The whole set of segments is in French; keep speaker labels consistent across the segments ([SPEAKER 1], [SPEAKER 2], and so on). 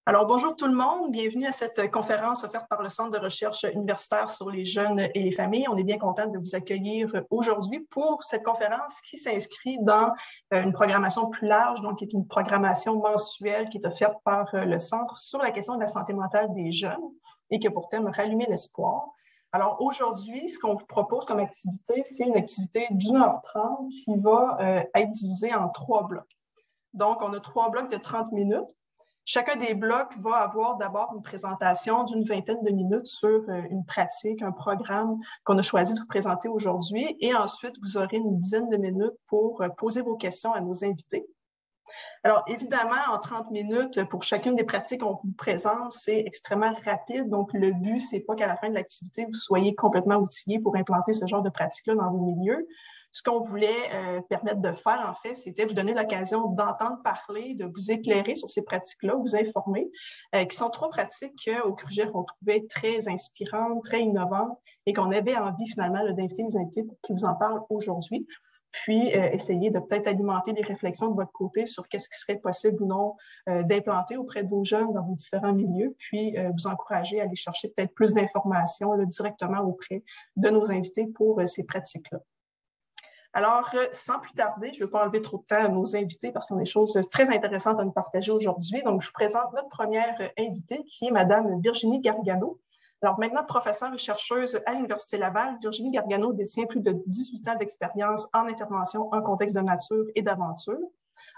[SPEAKER 1] Alors, bonjour tout le monde. Bienvenue à cette conférence offerte par le Centre de recherche universitaire sur les jeunes et les familles. On est bien content de vous accueillir aujourd'hui pour cette conférence qui s'inscrit dans une programmation plus large, donc qui est une programmation mensuelle qui est offerte par le Centre sur la question de la santé mentale des jeunes et qui a pour thème Rallumer l'espoir. Alors, aujourd'hui, ce qu'on vous propose comme activité, c'est une activité d'1h30 qui va être divisée en 3 blocs. Donc, on a 3 blocs de 30 minutes. Chacun des blocs va avoir d'abord une présentation d'une vingtaine de minutes sur une pratique, un programme qu'on a choisi de vous présenter aujourd'hui. Et ensuite, vous aurez une dizaine de minutes pour poser vos questions à nos invités. Alors, évidemment, en 30 minutes, pour chacune des pratiques qu'on vous présente, c'est extrêmement rapide. Donc, le but, c'est pas qu'à la fin de l'activité, vous soyez complètement outillés pour implanter ce genre de pratique-là dans vos milieux. Ce qu'on voulait permettre de faire, en fait, c'était vous donner l'occasion d'entendre parler, de vous éclairer sur ces pratiques-là, vous informer, qui sont 3 pratiques qu'au CRUGEF, on trouvait très inspirantes, très innovantes et qu'on avait envie, finalement, d'inviter les invités pour qu'ils vous en parlent aujourd'hui. Puis, essayer de peut-être alimenter les réflexions de votre côté sur qu'est-ce qui serait possible ou non d'implanter auprès de vos jeunes dans vos différents milieux, puis vous encourager à aller chercher peut-être plus d'informations directement auprès de nos invités pour ces pratiques-là. Alors, sans plus tarder, je ne veux pas enlever trop de temps à nos invités parce qu'on a des choses très intéressantes à nous partager aujourd'hui. Donc, je vous présente notre première invitée qui est Mme Virginie Gargano. Alors, maintenant professeure et chercheuse à l'Université Laval, Virginie Gargano détient plus de 18 ans d'expérience en intervention en contexte de nature et d'aventure.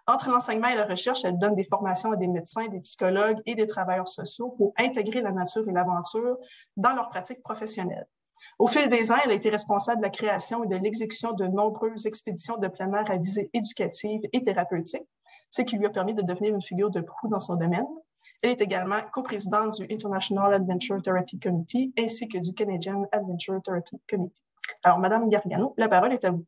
[SPEAKER 1] Entre l'enseignement et la recherche, elle donne des formations à des médecins, des psychologues et des travailleurs sociaux pour intégrer la nature et l'aventure dans leurs pratiques professionnelles. Au fil des ans, elle a été responsable de la création et de l'exécution de nombreuses expéditions de plein air à visée éducative et thérapeutique, ce qui lui a permis de devenir une figure de proue dans son domaine. Elle est également coprésidente du International Adventure Therapy Committee ainsi que du Canadian Adventure Therapy Committee. Alors, Madame Gargano, la parole est à vous.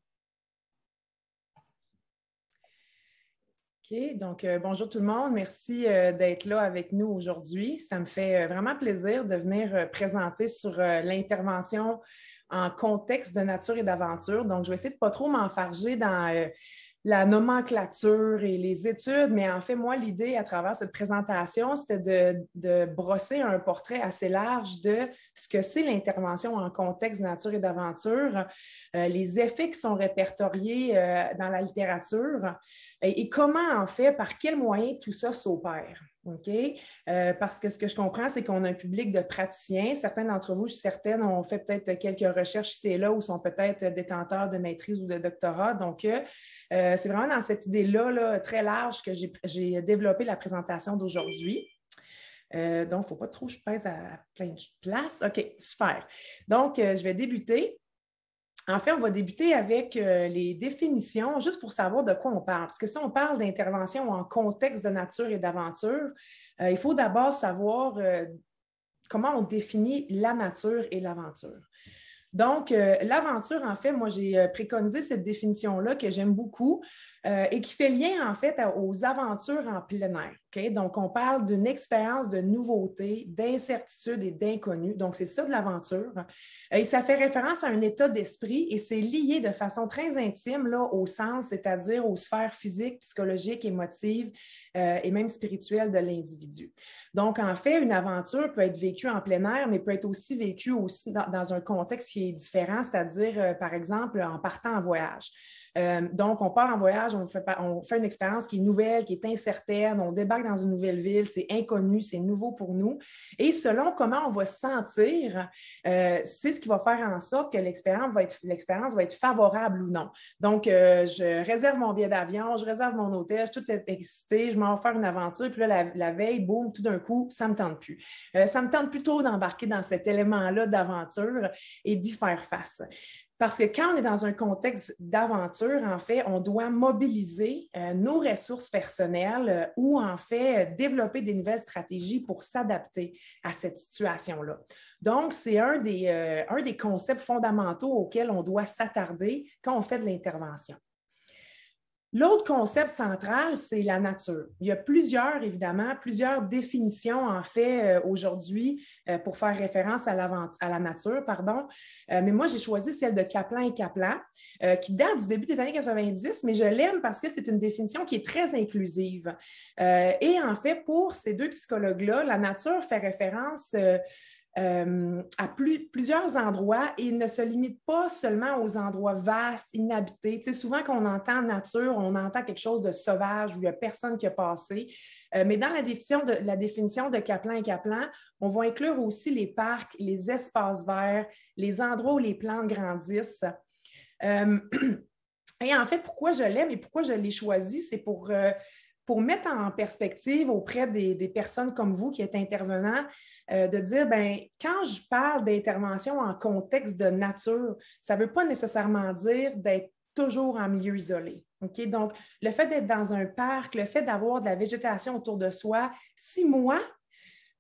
[SPEAKER 2] OK, donc bonjour tout le monde. Merci d'être là avec nous aujourd'hui. Ça me fait vraiment plaisir de venir présenter sur l'intervention en contexte de nature et d'aventure. Donc, je vais essayer de ne pas trop m'enfarger dans la nomenclature et les études, mais en fait, moi, l'idée à travers cette présentation, c'était de brosser un portrait assez large de ce que c'est l'intervention en contexte de nature et d'aventure, les effets qui sont répertoriés dans la littérature et comment, en fait, par quels moyens tout ça s'opère. OK? Parce que ce que je comprends, c'est qu'on a un public de praticiens. Certains d'entre vous, certaines, ont fait peut-être quelques recherches ici et là ou sont peut-être détenteurs de maîtrise ou de doctorat. Donc, c'est vraiment dans cette idée-là, très large, que j'ai développé la présentation d'aujourd'hui. Donc, il ne faut pas trop que je pèse à plein de places. OK, super. Donc, je vais débuter. En fait, on va débuter avec les définitions, juste pour savoir de quoi on parle. Parce que si on parle d'intervention en contexte de nature et d'aventure, il faut d'abord savoir comment on définit la nature et l'aventure. Donc, l'aventure, en fait, moi, j'ai préconisé cette définition-là que j'aime beaucoup et qui fait lien, en fait, aux aventures en plein air. Okay? Donc, on parle d'une expérience de nouveauté, d'incertitude et d'inconnu. Donc, c'est ça de l'aventure. Et ça fait référence à un état d'esprit et c'est lié de façon très intime là, au sens, c'est-à-dire aux sphères physiques, psychologiques, émotives et même spirituelles de l'individu. Donc, en fait, une aventure peut être vécue en plein air, mais peut être aussi vécue aussi dans un contexte qui est différent, c'est-à-dire, par exemple, en partant en voyage. Donc, on part en voyage, on fait une expérience qui est nouvelle, qui est incertaine, on débarque dans une nouvelle ville, c'est inconnu, c'est nouveau pour nous. Et selon comment on va se sentir, c'est ce qui va faire en sorte que l'expérience va être favorable ou non. Donc, je réserve mon billet d'avion, je réserve mon hôtel, je suis toute excitée, je m'en vais faire une aventure, puis là, la veille, boum, tout d'un coup, ça ne me tente plus. Ça me tente plutôt d'embarquer dans cet élément-là d'aventure et d'y faire face. Parce que quand on est dans un contexte d'aventure, en fait, on doit mobiliser nos ressources personnelles ou, en fait, développer des nouvelles stratégies pour s'adapter à cette situation-là. Donc, c'est un des concepts fondamentaux auxquels on doit s'attarder quand on fait de l'intervention. L'autre concept central, c'est la nature. Il y a évidemment, plusieurs définitions en fait aujourd'hui pour faire référence à la nature, pardon. Mais moi, j'ai choisi celle de Kaplan et Kaplan, qui date du début des années 90, mais je l'aime parce que c'est une définition qui est très inclusive. Et en fait, pour ces deux psychologues-là, la nature fait référence à plusieurs endroits et ne se limite pas seulement aux endroits vastes, inhabités. Tu sais, souvent, quand on entend nature, on entend quelque chose de sauvage où il n'y a personne qui a passé. Mais dans la définition de Kaplan et Kaplan, on va inclure aussi les parcs, les espaces verts, les endroits où les plantes grandissent. Et en fait, pourquoi je l'aime et pourquoi je l'ai choisi, c'est pour mettre en perspective auprès des personnes comme vous qui êtes intervenants, de dire, bien, quand je parle d'intervention en contexte de nature, ça ne veut pas nécessairement dire d'être toujours en milieu isolé. Okay? Donc, le fait d'être dans un parc, le fait d'avoir de la végétation autour de soi, si moi,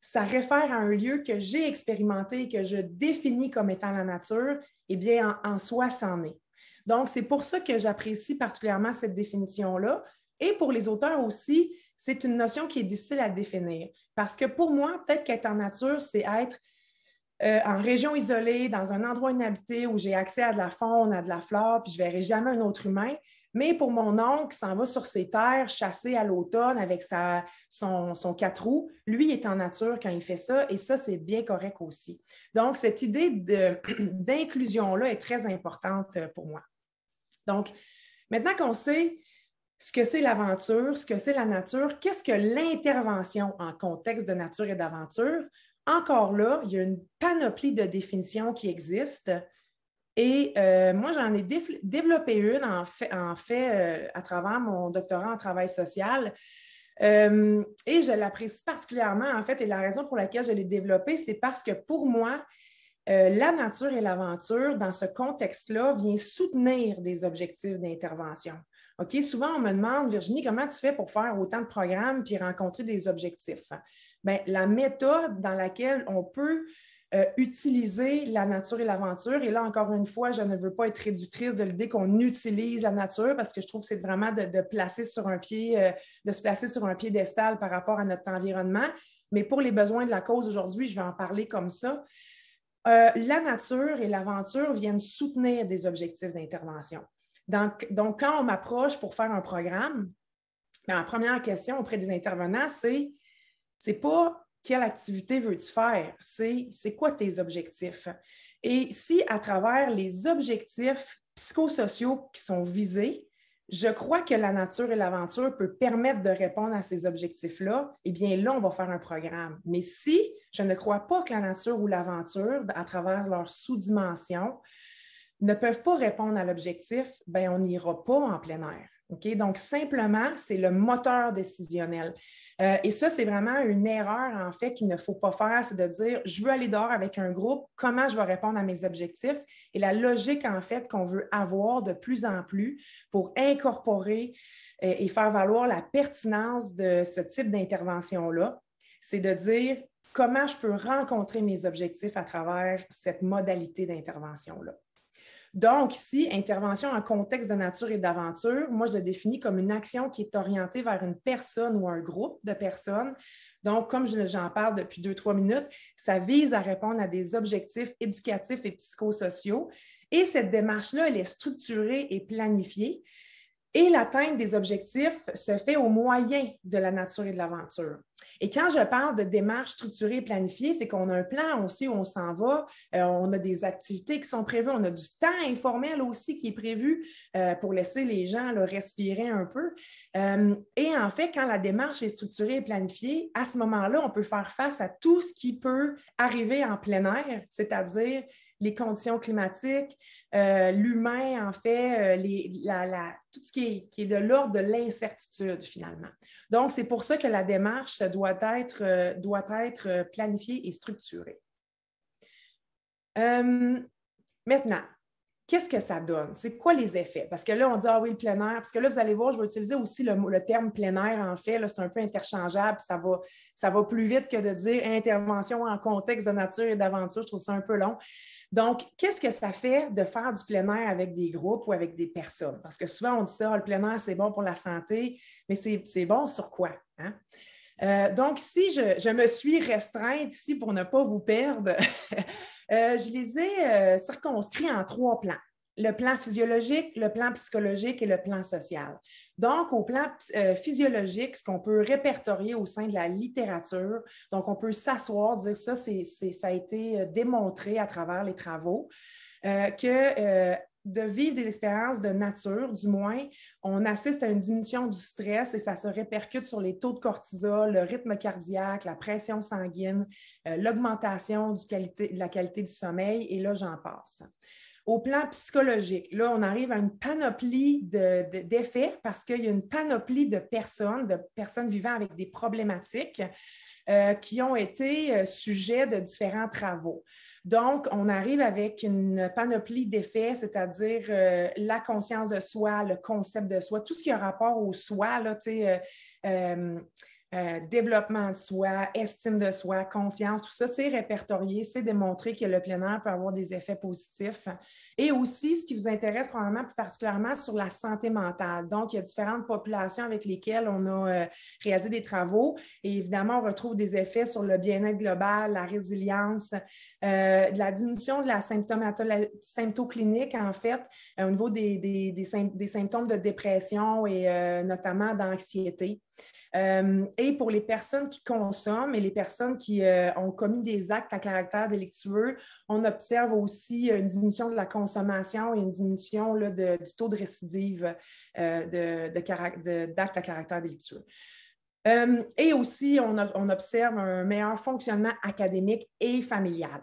[SPEAKER 2] ça réfère à un lieu que j'ai expérimenté, que je définis comme étant la nature, eh bien, en soi, c'en est. Donc, c'est pour ça que j'apprécie particulièrement cette définition-là. Et pour les auteurs aussi, c'est une notion qui est difficile à définir. Parce que pour moi, peut-être qu'être en nature, c'est être en région isolée, dans un endroit inhabité où j'ai accès à de la faune, à de la flore, puis je ne verrai jamais un autre humain. Mais pour mon oncle qui s'en va sur ses terres, chasser à l'automne avec son 4 roues, lui est en nature quand il fait ça, et ça, c'est bien correct aussi. Donc, cette idée d'inclusion-là est très importante pour moi. Donc, maintenant qu'on sait ce que c'est l'aventure, ce que c'est la nature, qu'est-ce que l'intervention en contexte de nature et d'aventure? Encore là, il y a une panoplie de définitions qui existent. Et moi, j'en ai développé une, en fait à travers mon doctorat en travail social. Et je l'apprécie particulièrement, en fait, et la raison pour laquelle je l'ai développée, c'est parce que pour moi, la nature et l'aventure, dans ce contexte-là, vient soutenir des objectifs d'intervention. OK? Souvent, on me demande, Virginie, comment tu fais pour faire autant de programmes puis rencontrer des objectifs? Bien, la méthode dans laquelle on peut utiliser la nature et l'aventure, et là, encore une fois, je ne veux pas être réductrice de l'idée qu'on utilise la nature parce que je trouve que c'est vraiment de se placer sur un piédestal par rapport à notre environnement. Mais pour les besoins de la cause aujourd'hui, je vais en parler comme ça. La nature et l'aventure viennent soutenir des objectifs d'intervention. Donc, quand on m'approche pour faire un programme, la première question auprès des intervenants, c'est pas quelle activité veux-tu faire, c'est quoi tes objectifs. Et si à travers les objectifs psychosociaux qui sont visés, je crois que la nature et l'aventure peuvent permettre de répondre à ces objectifs-là, eh bien là, on va faire un programme. Mais si je ne crois pas que la nature ou l'aventure, à travers leur sous-dimension, ne peuvent pas répondre à l'objectif, bien, on n'ira pas en plein air. Okay? Donc, simplement, c'est le moteur décisionnel. Et ça, c'est vraiment une erreur, en fait, qu'il ne faut pas faire, c'est de dire, je veux aller dehors avec un groupe, comment je vais répondre à mes objectifs? Et la logique, en fait, qu'on veut avoir de plus en plus pour incorporer et faire valoir la pertinence de ce type d'intervention-là, c'est de dire comment je peux rencontrer mes objectifs à travers cette modalité d'intervention-là. Donc, ici, intervention en contexte de nature et d'aventure, moi, je le définis comme une action qui est orientée vers une personne ou un groupe de personnes. Donc, comme j'en parle depuis 2-3 minutes, ça vise à répondre à des objectifs éducatifs et psychosociaux. Et cette démarche-là, elle est structurée et planifiée. Et l'atteinte des objectifs se fait au moyen de la nature et de l'aventure. Et quand je parle de démarche structurée et planifiée, c'est qu'on a un plan aussi où on s'en va, on a des activités qui sont prévues, on a du temps informel aussi qui est prévu pour laisser les gens là, respirer un peu. Et en fait, quand la démarche est structurée et planifiée, à ce moment-là, on peut faire face à tout ce qui peut arriver en plein air, c'est-à-dire les conditions climatiques, l'humain, en fait, tout ce qui est de l'ordre de l'incertitude, finalement. Donc, c'est pour ça que la démarche doit être planifiée et structurée. Maintenant, qu'est-ce que ça donne? C'est quoi les effets? Parce que là, on dit, ah oui, le plein air. Parce que là, vous allez voir, je vais utiliser aussi le terme plein air, en fait. Là, c'est un peu interchangeable. Ça va plus vite que de dire intervention en contexte de nature et d'aventure. Je trouve ça un peu long. Donc, qu'est-ce que ça fait de faire du plein air avec des groupes ou avec des personnes? Parce que souvent, on dit ça, le plein air, c'est bon pour la santé, mais c'est bon sur quoi? Hein? Donc, ici, je me suis restreinte ici pour ne pas vous perdre. Je les ai circonscrits en 3 plans. Le plan physiologique, le plan psychologique et le plan social. Donc, au plan physiologique, ce qu'on peut répertorier au sein de la littérature, donc on peut s'asseoir, dire ça, ça a été démontré à travers les travaux, que de vivre des expériences de nature, du moins, on assiste à une diminution du stress et ça se répercute sur les taux de cortisol, le rythme cardiaque, la pression sanguine, l'augmentation de la qualité du sommeil, et là, j'en passe. Au plan psychologique, là, on arrive à une panoplie d'effets parce qu'il y a une panoplie de personnes vivant avec des problématiques qui ont été sujets de différents travaux. Donc, on arrive avec une panoplie d'effets, c'est-à-dire la conscience de soi, le concept de soi, tout ce qui a rapport au soi, là, développement de soi, estime de soi, confiance, tout ça, c'est répertorié, c'est démontré que le plein air peut avoir des effets positifs. Et aussi, ce qui vous intéresse probablement plus particulièrement sur la santé mentale. Donc, il y a différentes populations avec lesquelles on a réalisé des travaux et évidemment, on retrouve des effets sur le bien-être global, la résilience, de la diminution de la symptoclinique, en fait, au niveau des symptômes de dépression et notamment d'anxiété. Et pour les personnes qui consomment et les personnes qui ont commis des actes à caractère délictueux, on observe aussi une diminution de la consommation et une diminution là, du taux de récidive d'actes à caractère délictueux. Et aussi, on observe un meilleur fonctionnement académique et familial.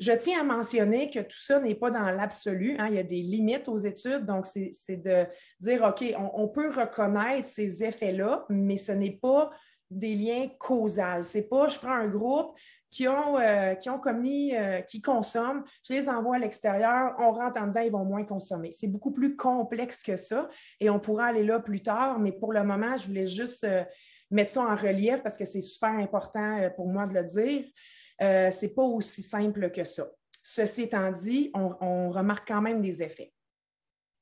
[SPEAKER 2] Je tiens à mentionner que tout ça n'est pas dans l'absolu. Hein, il y a des limites aux études. Donc, c'est de dire, OK, on peut reconnaître ces effets-là, mais ce n'est pas des liens causaux. Ce n'est pas, je prends un groupe qui consomment, je les envoie à l'extérieur, on rentre en dedans, ils vont moins consommer. C'est beaucoup plus complexe que ça et on pourra aller là plus tard, mais pour le moment, je voulais juste mettre ça en relief parce que c'est super important pour moi de le dire. Ce n'est pas aussi simple que ça. Ceci étant dit, on remarque quand même des effets.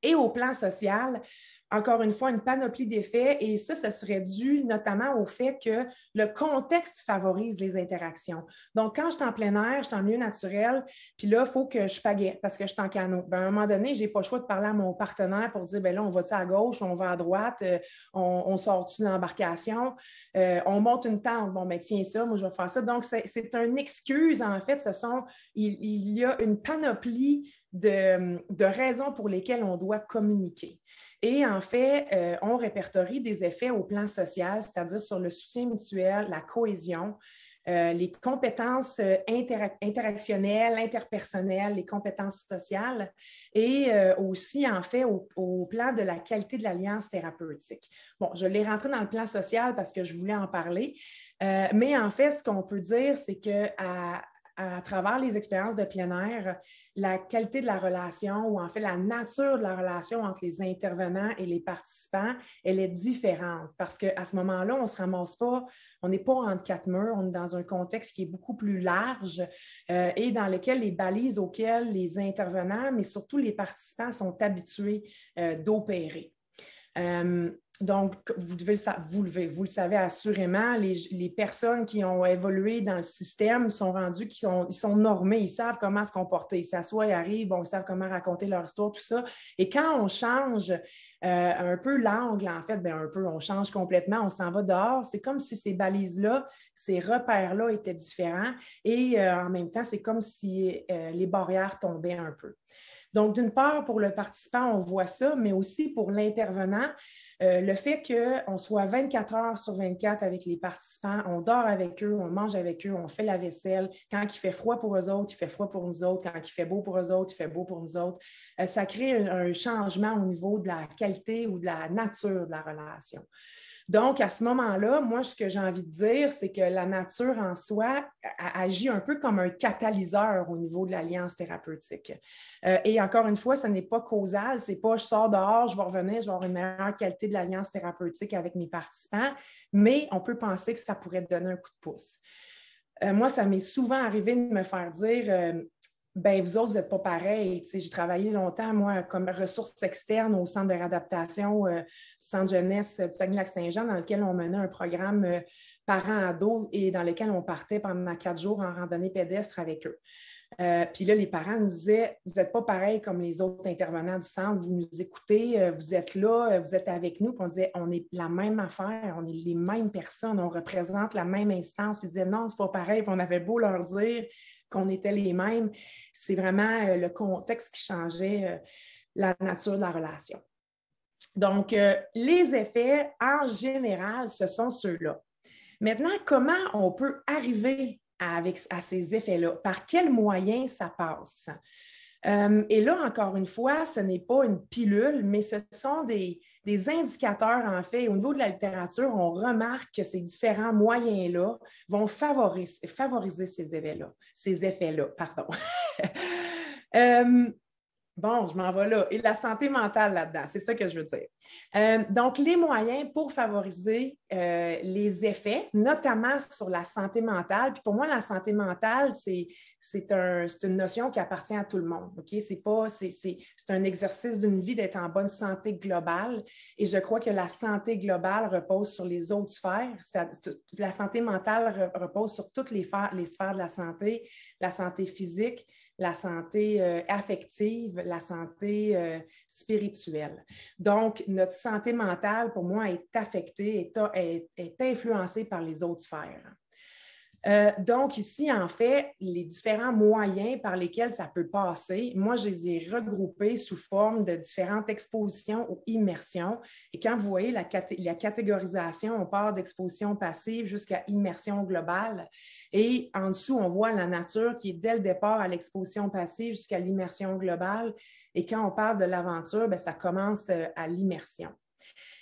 [SPEAKER 2] Et au plan social, encore une fois, une panoplie d'effets, et ça serait dû notamment au fait que le contexte favorise les interactions. Donc, quand je suis en plein air, je suis en milieu naturel, puis là, il faut que je pagaie parce que je suis en canot. À un moment donné, je n'ai pas le choix de parler à mon partenaire pour dire, bien là, on va-tu à gauche, on va à droite, on sort-tu de l'embarcation, on monte une tente, bon, ben tiens ça, moi, je vais faire ça. Donc, c'est une excuse, en fait, il y a une panoplie de raisons pour lesquelles on doit communiquer. Et en fait, on répertorie des effets au plan social, c'est-à-dire sur le soutien mutuel, la cohésion, les compétences interactionnelles, interpersonnelles, les compétences sociales et aussi, en fait, au plan de la qualité de l'alliance thérapeutique. Bon, je l'ai rentré dans le plan social parce que je voulais en parler, mais en fait, ce qu'on peut dire, c'est qu'à travers les expériences de plein air, la qualité de la relation ou en fait la nature de la relation entre les intervenants et les participants, elle est différente parce qu'à ce moment-là, on ne se ramasse pas, on n'est pas entre 4 murs, on est dans un contexte qui est beaucoup plus large et dans lequel les balises auxquelles les intervenants, mais surtout les participants sont habitués d'opérer. Donc, vous le savez assurément, les personnes qui ont évolué dans le système sont rendues, ils sont normés, ils savent comment se comporter, ils s'assoient, ils arrivent, bon, ils savent comment raconter leur histoire, tout ça. Et quand on change un peu l'angle, en fait, bien, on change complètement, on s'en va dehors. C'est comme si ces balises-là, ces repères-là étaient différents et en même temps, c'est comme si les barrières tombaient un peu. Donc, d'une part, pour le participant, on voit ça, mais aussi pour l'intervenant, le fait qu'on soit 24 heures sur 24 avec les participants, on dort avec eux, on mange avec eux, on fait la vaisselle. Quand il fait froid pour eux autres, il fait froid pour nous autres. Quand il fait beau pour eux autres, il fait beau pour nous autres. Ça crée un changement au niveau de la qualité ou de la nature de la relation. Donc, à ce moment-là, moi, ce que j'ai envie de dire, c'est que la nature en soi agit un peu comme un catalyseur au niveau de l'alliance thérapeutique. Et encore une fois, ce n'est pas causal, c'est pas je sors dehors, je vais revenir, je vais avoir une meilleure qualité de l'alliance thérapeutique avec mes participants, mais on peut penser que ça pourrait donner un coup de pouce. Moi, ça m'est souvent arrivé de me faire dire ben vous autres, vous n'êtes pas pareils. J'ai travaillé longtemps, moi, comme ressources externes au centre de réadaptation du centre jeunesse du Saguenay-Lac-Saint-Jean, dans lequel on menait un programme parents-ados et dans lequel on partait pendant 4 jours en randonnée pédestre avec eux. Puis là, les parents nous disaient, vous n'êtes pas pareil comme les autres intervenants du centre, vous nous écoutez, vous êtes là, vous êtes avec nous. Puis on disait, on est la même affaire, on est les mêmes personnes, on représente la même instance. Puis ils disaient, non, c'est pas pareil. Puis on avait beau leur dire qu'on était les mêmes, c'est vraiment le contexte qui changeait la nature de la relation. Donc, les effets, en général, ce sont ceux-là. Maintenant, comment on peut arriver à ces effets-là? Par quels moyens ça passe? Et là, encore une fois, ce n'est pas une pilule, mais ce sont des indicateurs, en fait. Au niveau de la littérature, on remarque que ces différents moyens-là vont favoriser ces effets-là, pardon. Bon, je m'en vais là. Et la santé mentale là-dedans, c'est ça que je veux dire. Donc, les moyens pour favoriser les effets, notamment sur la santé mentale. Puis pour moi, la santé mentale, c'est une notion qui appartient à tout le monde. Okay? C'est un exercice d'une vie d'être en bonne santé globale. Et je crois que la santé globale repose sur les autres sphères. La santé mentale repose sur toutes les sphères de la santé physique, la santé affective, la santé spirituelle. Donc, notre santé mentale, pour moi, est affectée, est influencée par les autres sphères. Donc, ici, en fait, les différents moyens par lesquels ça peut passer, moi, je les ai regroupés sous forme de différentes expositions ou immersions. Et quand vous voyez la catégorisation, on part d'exposition passive jusqu'à immersion globale. Et en dessous, on voit la nature qui est dès le départ à l'exposition passive jusqu'à l'immersion globale. Et quand on parle de l'aventure, bien, ça commence à l'immersion.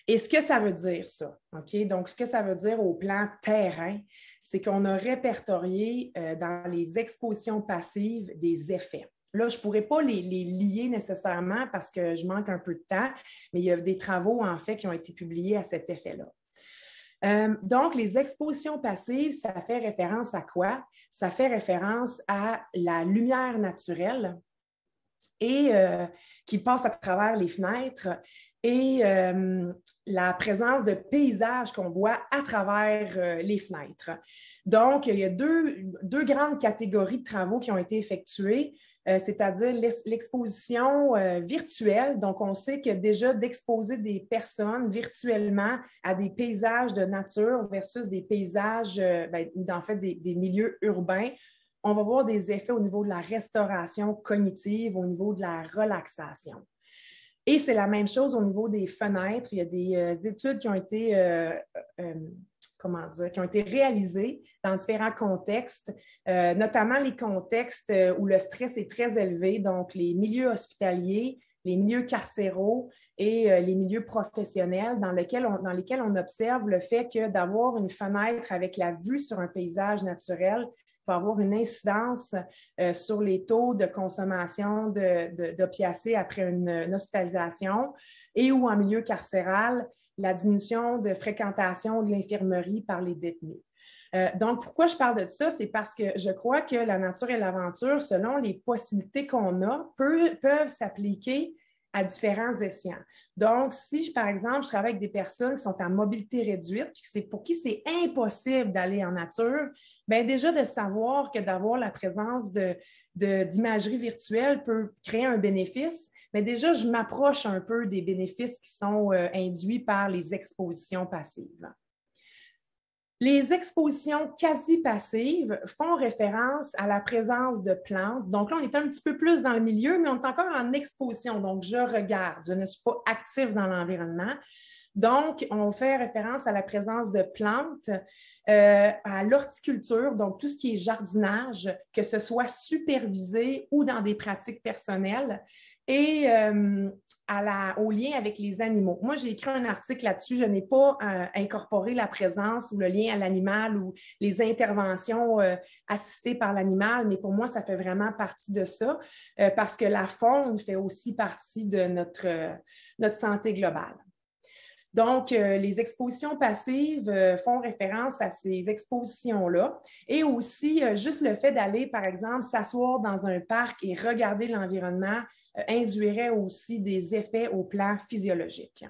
[SPEAKER 2] Et ce que ça veut dire, ça, OK? Donc, ce que ça veut dire au plan terrain, c'est qu'on a répertorié dans les expositions passives des effets. Là, je ne pourrais pas les lier nécessairement parce que je manque un peu de temps, mais il y a des travaux, en fait, qui ont été publiés à cet effet-là. Donc, les expositions passives, ça fait référence à quoi? Ça fait référence à la lumière naturelle et qui passe à travers les fenêtres et la présence de paysages qu'on voit à travers les fenêtres. Donc, il y a deux grandes catégories de travaux qui ont été effectués, c'est-à-dire l'exposition virtuelle. Donc, on sait que déjà d'exposer des personnes virtuellement à des paysages de nature versus des paysages, en fait, des milieux urbains, on va voir des effets au niveau de la restauration cognitive, au niveau de la relaxation. Et c'est la même chose au niveau des fenêtres. Il y a des études qui ont été, qui ont été réalisées dans différents contextes, notamment les contextes où le stress est très élevé, donc les milieux hospitaliers, les milieux carcéraux et les milieux professionnels dans lesquels on observe le fait que d'avoir une fenêtre avec la vue sur un paysage naturel va avoir une incidence sur les taux de consommation d'opiacés après une hospitalisation et ou en milieu carcéral, la diminution de fréquentation de l'infirmerie par les détenus. Donc, pourquoi je parle de ça? C'est parce que je crois que la nature et l'aventure, selon les possibilités qu'on a, peuvent s'appliquer à différents escients. Donc, si, par exemple, je travaille avec des personnes qui sont en mobilité réduite, puis pour qui c'est impossible d'aller en nature, bien déjà de savoir que d'avoir la présence d'imagerie virtuelle peut créer un bénéfice, mais déjà, je m'approche un peu des bénéfices qui sont induits par les expositions passives. Les expositions quasi-passives font référence à la présence de plantes. Donc là, on est un petit peu plus dans le milieu, mais on est encore en exposition. Donc, je regarde, je ne suis pas active dans l'environnement. Donc, on fait référence à la présence de plantes, à l'horticulture, donc tout ce qui est jardinage, que ce soit supervisé ou dans des pratiques personnelles. et au lien avec les animaux. Moi, j'ai écrit un article là-dessus. Je n'ai pas incorporé la présence ou le lien à l'animal ou les interventions assistées par l'animal, mais pour moi, ça fait vraiment partie de ça parce que la faune fait aussi partie de notre santé globale. Donc, les expositions passives font référence à ces expositions-là et aussi juste le fait d'aller, par exemple, s'asseoir dans un parc et regarder l'environnement induirait aussi des effets au plan physiologique.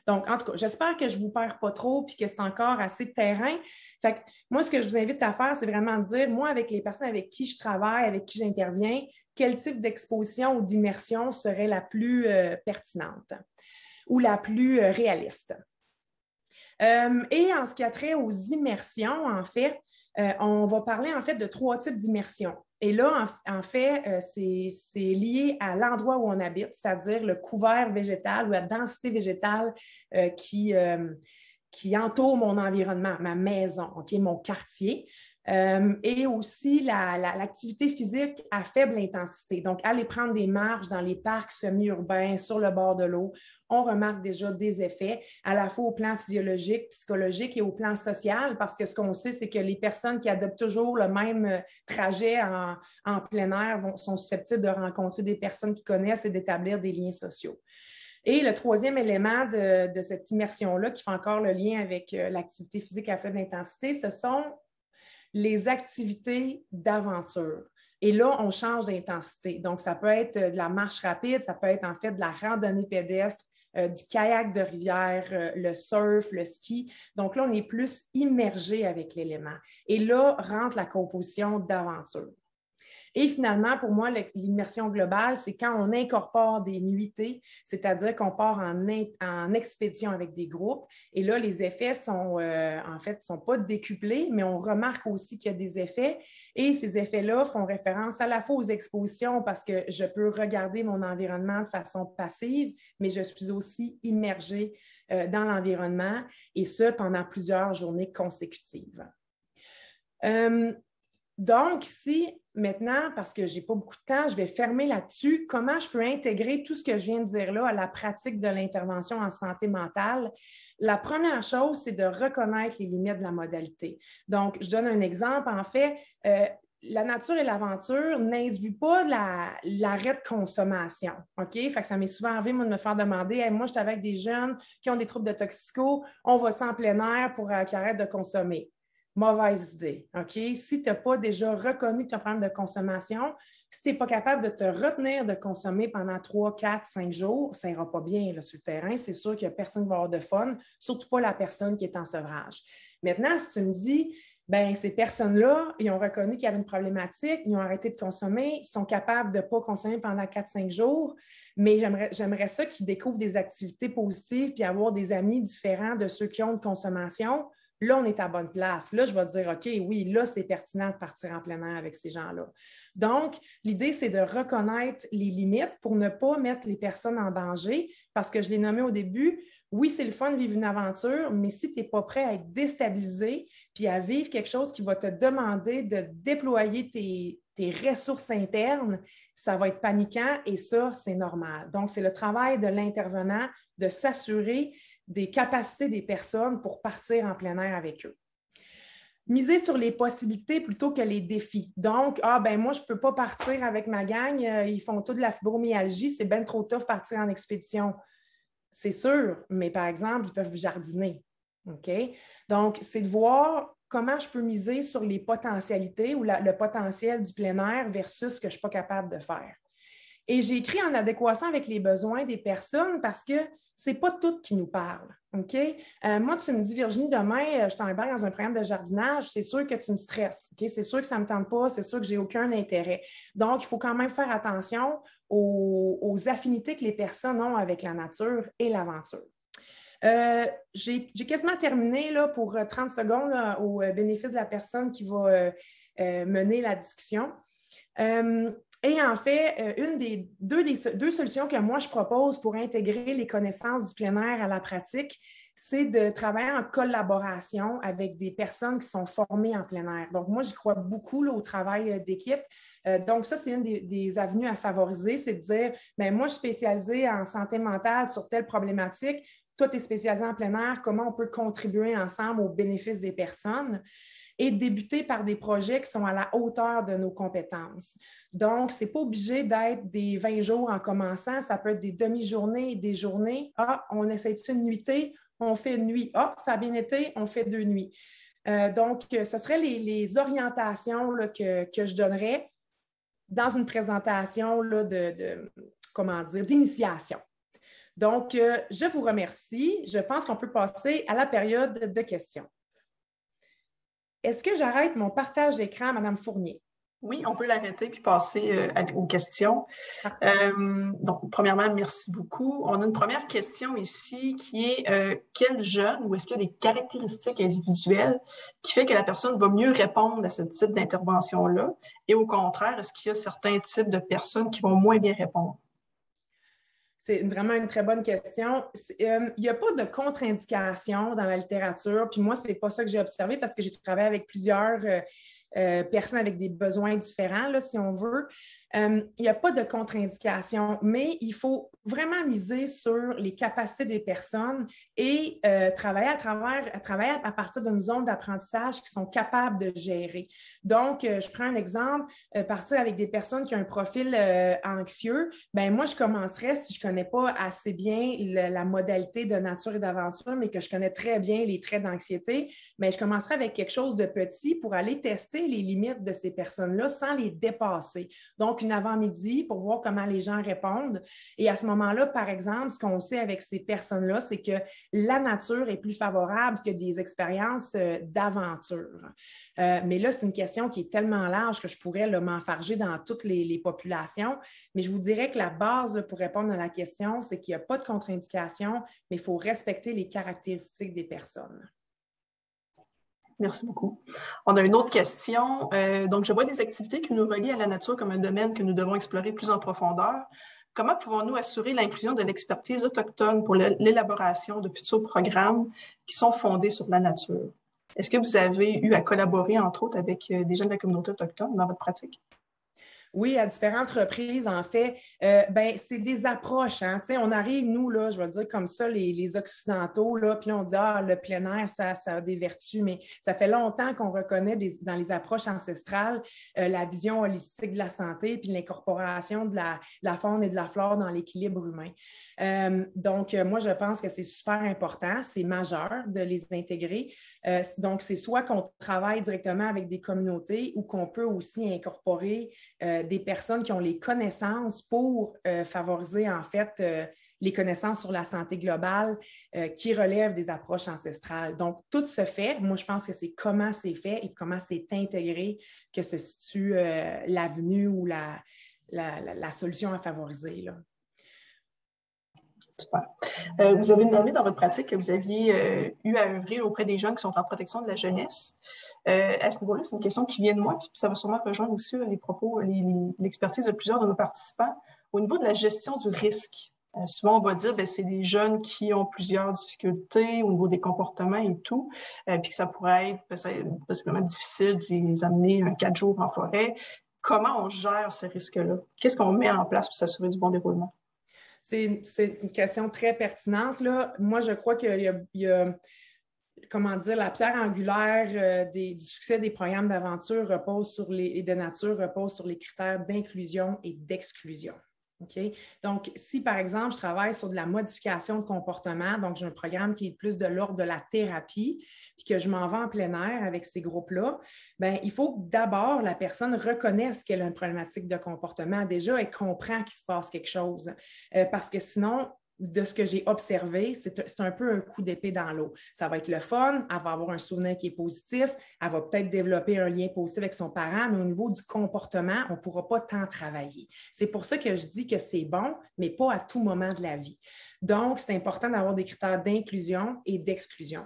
[SPEAKER 2] Donc, en tout cas, j'espère que je ne vous perds pas trop puis que c'est encore assez de terrain. Fait que moi, ce que je vous invite à faire, c'est vraiment de dire, moi, avec les personnes avec qui je travaille, avec qui j'interviens, quel type d'exposition ou d'immersion serait la plus pertinente ou la plus réaliste. Et en ce qui a trait aux immersions, en fait, on va parler en fait de 3 types d'immersions. Et là, en fait, c'est lié à l'endroit où on habite, c'est-à-dire le couvert végétal ou la densité végétale qui entoure mon environnement, ma maison, okay, mon quartier. Et aussi l'activité physique à faible intensité. Donc, aller prendre des marches dans les parcs semi-urbains, sur le bord de l'eau, on remarque déjà des effets à la fois au plan physiologique, psychologique et au plan social, parce que ce qu'on sait, c'est que les personnes qui adoptent toujours le même trajet en plein air sont susceptibles de rencontrer des personnes qui connaissent et d'établir des liens sociaux. Et le 3e élément de cette immersion-là, qui fait encore le lien avec l'activité physique à faible intensité, ce sont les activités d'aventure. Et là, on change d'intensité. Donc, ça peut être de la marche rapide, ça peut être en fait de la randonnée pédestre, du kayak de rivière, le surf, le ski. Donc là, on est plus immergé avec l'élément. Et là, rentre la composition d'aventure. Et finalement, pour moi, l'immersion globale, c'est quand on incorpore des nuitées, c'est-à-dire qu'on part en expédition avec des groupes. Et là, les effets sont, en fait, sont pas décuplés, mais on remarque aussi qu'il y a des effets. Et ces effets-là font référence à la fois aux expositions parce que je peux regarder mon environnement de façon passive, mais je suis aussi immergée dans l'environnement et ce, pendant plusieurs journées consécutives. Donc, ici, maintenant, parce que je n'ai pas beaucoup de temps, je vais fermer là-dessus. Comment je peux intégrer tout ce que je viens de dire là à la pratique de l'intervention en santé mentale? La première chose, c'est de reconnaître les limites de la modalité. Donc, je donne un exemple. En fait, la nature et l'aventure n'induit pas l'arrêt de consommation. OK? Fait que ça m'est souvent arrivé, moi, de me faire demander hey, moi, je suis avec des jeunes qui ont des troubles de toxico, on va-tu en plein air pour qu'ils arrêtent de consommer? Mauvaise idée, OK? Si tu n'as pas déjà reconnu que tu as un problème de consommation, si tu n'es pas capable de te retenir de consommer pendant 3, 4, 5 jours, ça n'ira pas bien là, sur le terrain. C'est sûr qu'il n'y a personne qui va avoir de fun, surtout pas la personne qui est en sevrage. Maintenant, si tu me dis, bien, ces personnes-là, ils ont reconnu qu'il y avait une problématique, ils ont arrêté de consommer, ils sont capables de ne pas consommer pendant 4-5 jours, mais j'aimerais ça qu'ils découvrent des activités positives puis avoir des amis différents de ceux qui ont de consommation. Là, on est à bonne place. Là, je vais te dire, OK, oui, là, c'est pertinent de partir en plein air avec ces gens-là. Donc, l'idée, c'est de reconnaître les limites pour ne pas mettre les personnes en danger parce que je l'ai nommé au début, oui, c'est le fun de vivre une aventure, mais si tu n'es pas prêt à être déstabilisé puis à vivre quelque chose qui va te demander de déployer tes ressources internes, ça va être paniquant et ça, c'est normal. Donc, c'est le travail de l'intervenant de s'assurer des capacités des personnes pour partir en plein air avec eux. Miser sur les possibilités plutôt que les défis. Donc, moi, je ne peux pas partir avec ma gang, ils font tout de la fibromyalgie, c'est bien trop tough partir en expédition. C'est sûr, mais par exemple, ils peuvent jardiner. OK? Donc, c'est de voir comment je peux miser sur les potentialités ou le potentiel du plein air versus ce que je ne suis pas capable de faire. Et j'ai écrit en adéquation avec les besoins des personnes parce que ce n'est pas tout qui nous parle. OK? Moi, tu me dis, Virginie, demain, je t'embarque dans un programme de jardinage, c'est sûr que tu me stresses. OK? C'est sûr que ça ne me tente pas, c'est sûr que je n'ai aucun intérêt. Donc, il faut quand même faire attention aux affinités que les personnes ont avec la nature et l'aventure. J'ai quasiment terminé là, pour 30 secondes là, au bénéfice de la personne qui va mener la discussion. Et en fait, deux solutions que moi je propose pour intégrer les connaissances du plein air à la pratique, c'est de travailler en collaboration avec des personnes qui sont formées en plein air. Donc, moi, j'y crois beaucoup là, au travail d'équipe. Donc, ça, c'est une des avenues à favoriser, c'est de dire, bien, moi, je suis spécialisée en santé mentale sur telle problématique. Toi, tu es spécialisé en plein air. Comment on peut contribuer ensemble au bénéfice des personnes? Et débuter par des projets qui sont à la hauteur de nos compétences. Donc, ce n'est pas obligé d'être des 20 jours en commençant. Ça peut être des demi-journées, des journées. Ah, on essaie de une nuitée, on fait une nuit. Ah, ça a bien été, on fait 2 nuits. Donc, ce seraient les orientations là, que je donnerais dans une présentation là, d'initiation. Donc, je vous remercie. Je pense qu'on peut passer à la période de questions. Est-ce que j'arrête mon partage d'écran, Mme Fournier?
[SPEAKER 1] Oui, on peut l'arrêter puis passer aux questions. Donc, premièrement, merci beaucoup. On a une première question ici qui est quel jeune ou est-ce qu'il y a des caractéristiques individuelles qui fait que la personne va mieux répondre à ce type d'intervention-là? Et au contraire, est-ce qu'il y a certains types de personnes qui vont moins bien répondre?
[SPEAKER 2] C'est vraiment une très bonne question. Il n'y a pas de contre-indication dans la littérature. Puis moi, ce n'est pas ça que j'ai observé parce que j'ai travaillé avec plusieurs personnes avec des besoins différents, là, si on veut. Il n'y a pas de contre-indication, mais il faut vraiment miser sur les capacités des personnes et travailler à partir d'une zone d'apprentissage qu'ils sont capables de gérer. Donc, je prends un exemple, partir avec des personnes qui ont un profil anxieux, bien moi, je commencerais, si je ne connais pas assez bien la modalité de nature et d'aventure, mais que je connais très bien les traits d'anxiété, bien, je commencerais avec quelque chose de petit pour aller tester les limites de ces personnes-là sans les dépasser. Donc, une avant-midi pour voir comment les gens répondent. Et à ce moment-là, par exemple, ce qu'on sait avec ces personnes-là, c'est que la nature est plus favorable que des expériences d'aventure. Mais là, c'est une question qui est tellement large que je pourrais m'enfarger dans toutes les populations. Mais je vous dirais que la base pour répondre à la question, c'est qu'il n'y a pas de contre-indication, mais il faut respecter les caractéristiques des personnes.
[SPEAKER 1] Merci beaucoup. On a une autre question. Donc, je vois des activités qui nous relient à la nature comme un domaine que nous devons explorer plus en profondeur. Comment pouvons-nous assurer l'inclusion de l'expertise autochtone pour l'élaboration de futurs programmes qui sont fondés sur la nature? Est-ce que vous avez eu à collaborer, entre autres, avec des jeunes de la communauté autochtone dans votre pratique?
[SPEAKER 2] Oui, à différentes reprises, en fait, c'est des approches. Hein. On arrive, nous, là, je vais le dire comme ça, les Occidentaux, là, puis là, on dit, le plein air, ça a des vertus, mais ça fait longtemps qu'on reconnaît dans les approches ancestrales la vision holistique de la santé, puis l'incorporation de la faune et de la flore dans l'équilibre humain. Donc, moi, je pense que c'est super important, c'est majeur de les intégrer. Donc, c'est soit qu'on travaille directement avec des communautés ou qu'on peut aussi incorporer des personnes qui ont les connaissances pour favoriser, en fait, les connaissances sur la santé globale qui relèvent des approches ancestrales. Donc, tout se fait. Moi, je pense que c'est comment c'est fait et comment c'est intégré que se situe l'avenue ou la solution à favoriser, là.
[SPEAKER 1] Super. Vous avez nommé dans votre pratique que vous aviez eu à œuvrer auprès des jeunes qui sont en protection de la jeunesse. À ce niveau-là, c'est une question qui vient de moi, puis ça va sûrement rejoindre aussi les propos, l'expertise de plusieurs de nos participants. Au niveau de la gestion du risque, souvent on va dire que c'est des jeunes qui ont plusieurs difficultés au niveau des comportements et tout, puis que ça pourrait être possiblement difficile de les amener 4 jours en forêt. Comment on gère ce risque-là? Qu'est-ce qu'on met en place pour s'assurer du bon déroulement?
[SPEAKER 2] C'est une question très pertinente, là. Moi, je crois qu'il y a comment dire, la pierre angulaire du succès des programmes d'aventure et de nature repose sur les critères d'inclusion et d'exclusion. Okay? Donc, si, par exemple, je travaille sur de la modification de comportement, donc j'ai un programme qui est plus de l'ordre de la thérapie, puis que je m'en vais en plein air avec ces groupes-là, bien, il faut que d'abord la personne reconnaisse qu'elle a une problématique de comportement. Déjà, elle comprend qu'il se passe quelque chose. Parce que sinon, de ce que j'ai observé, c'est un peu un coup d'épée dans l'eau. Ça va être le fun, elle va avoir un souvenir qui est positif, elle va peut-être développer un lien positif avec son parent, mais au niveau du comportement, on ne pourra pas tant travailler. C'est pour ça que je dis que c'est bon, mais pas à tout moment de la vie. Donc, c'est important d'avoir des critères d'inclusion et d'exclusion.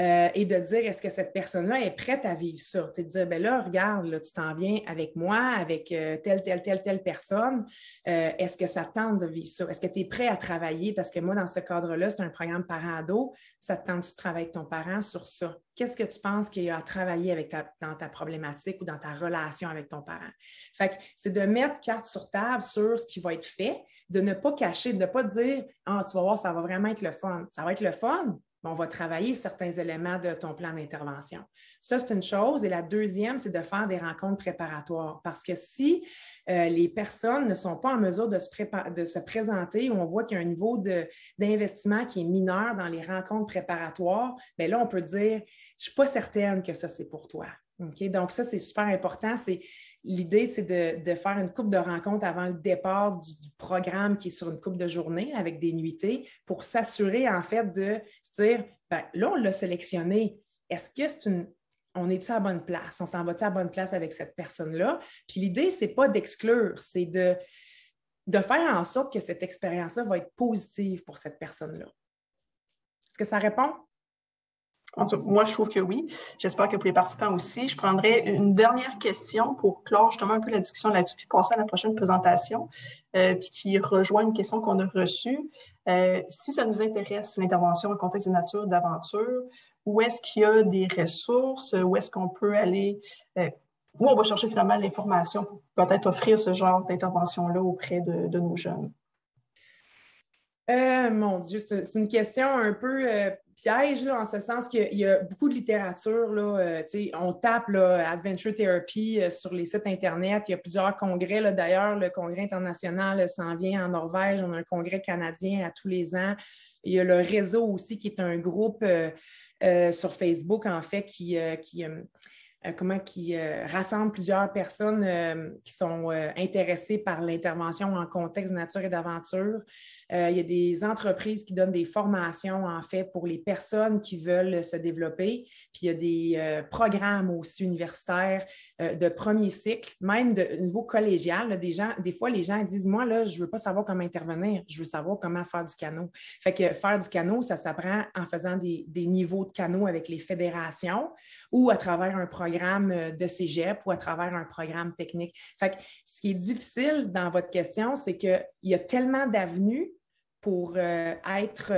[SPEAKER 2] et de dire est-ce que cette personne-là est prête à vivre ça? De dire, ben là, regarde, là, tu t'en viens avec moi, avec telle personne. Est-ce que ça te tente de vivre ça? Est-ce que tu es prêt à travailler? Parce que moi, dans ce cadre-là, c'est un programme parent-ado. Ça te tente de travailler avec ton parent sur ça? Qu'est-ce que tu penses qu'il y a à travailler dans ta problématique ou dans ta relation avec ton parent? Fait que c'est de mettre carte sur table sur ce qui va être fait, de ne pas cacher, de ne pas dire « Ah, tu vas voir, ça va vraiment être le fun. » Ça va être le fun, mais on va travailler certains éléments de ton plan d'intervention. Ça, c'est une chose. Et la deuxième, c'est de faire des rencontres préparatoires. Parce que si les personnes ne sont pas en mesure de se présenter ou on voit qu'il y a un niveau d'investissement qui est mineur dans les rencontres préparatoires, bien là, on peut dire « Je ne suis pas certaine que ça, c'est pour toi. » Okay? Donc, ça, c'est super important. L'idée, c'est de faire une couple de rencontres avant le départ du programme qui est sur une couple de journées avec des nuitées pour s'assurer, en fait, de se dire, ben, là, on l'a sélectionné. Est-ce que on est-tu à la bonne place? On s'en va-tu à la bonne place avec cette personne-là? Puis l'idée, c'est pas d'exclure, c'est de faire en sorte que cette expérience-là va être positive pour cette personne-là. Est-ce que ça répond?
[SPEAKER 1] Moi, je trouve que oui. J'espère que pour les participants aussi. Je prendrai une dernière question pour clore justement un peu la discussion là-dessus, puis passer à la prochaine présentation, puis qui rejoint une question qu'on a reçue. Si ça nous intéresse, l'intervention en contexte de nature, d'aventure, où est-ce qu'il y a des ressources, où est-ce qu'on peut aller, où on va chercher finalement l'information pour peut-être offrir ce genre d'intervention-là auprès de nos jeunes?
[SPEAKER 2] Mon Dieu, c'est une question un peu piège, là, en ce sens qu'il y a beaucoup de littérature. Là, on tape là, Adventure Therapy sur les sites Internet. Il y a plusieurs congrès. Là, d'ailleurs, le congrès international s'en vient en Norvège. On a un congrès canadien à tous les ans. Il y a le réseau aussi, qui est un groupe sur Facebook, en fait, qui rassemble plusieurs personnes qui sont intéressées par l'intervention en contexte de nature et d'aventure. Il y a des entreprises qui donnent des formations, en fait, pour les personnes qui veulent se développer. Puis il y a des programmes aussi universitaires de premier cycle, même de niveau collégial. Là, des fois, les gens disent, moi, là, je ne veux pas savoir comment intervenir, je veux savoir comment faire du canot. Fait que faire du canot, ça s'apprend en faisant des niveaux de canot avec les fédérations ou à travers un programme de cégep ou à travers un programme technique. Fait que ce qui est difficile dans votre question, c'est qu'il y a tellement d'avenues pour être,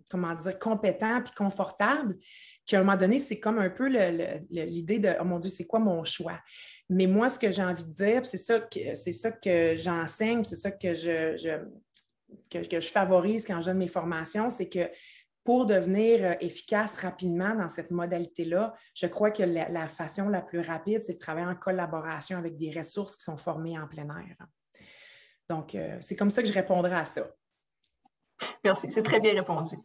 [SPEAKER 2] comment dire, compétent puis confortable qu'à un moment donné, c'est comme un peu l'idée de « Oh mon Dieu, c'est quoi mon choix? » Mais moi, ce que j'ai envie de dire, c'est ça que j'enseigne, c'est ça que je favorise quand je donne mes formations, c'est que pour devenir efficace rapidement dans cette modalité-là, je crois que la façon la plus rapide, c'est de travailler en collaboration avec des ressources qui sont formées en plein air. Donc, c'est comme ça que je répondrai à ça.
[SPEAKER 1] Merci, c'est très bien répondu.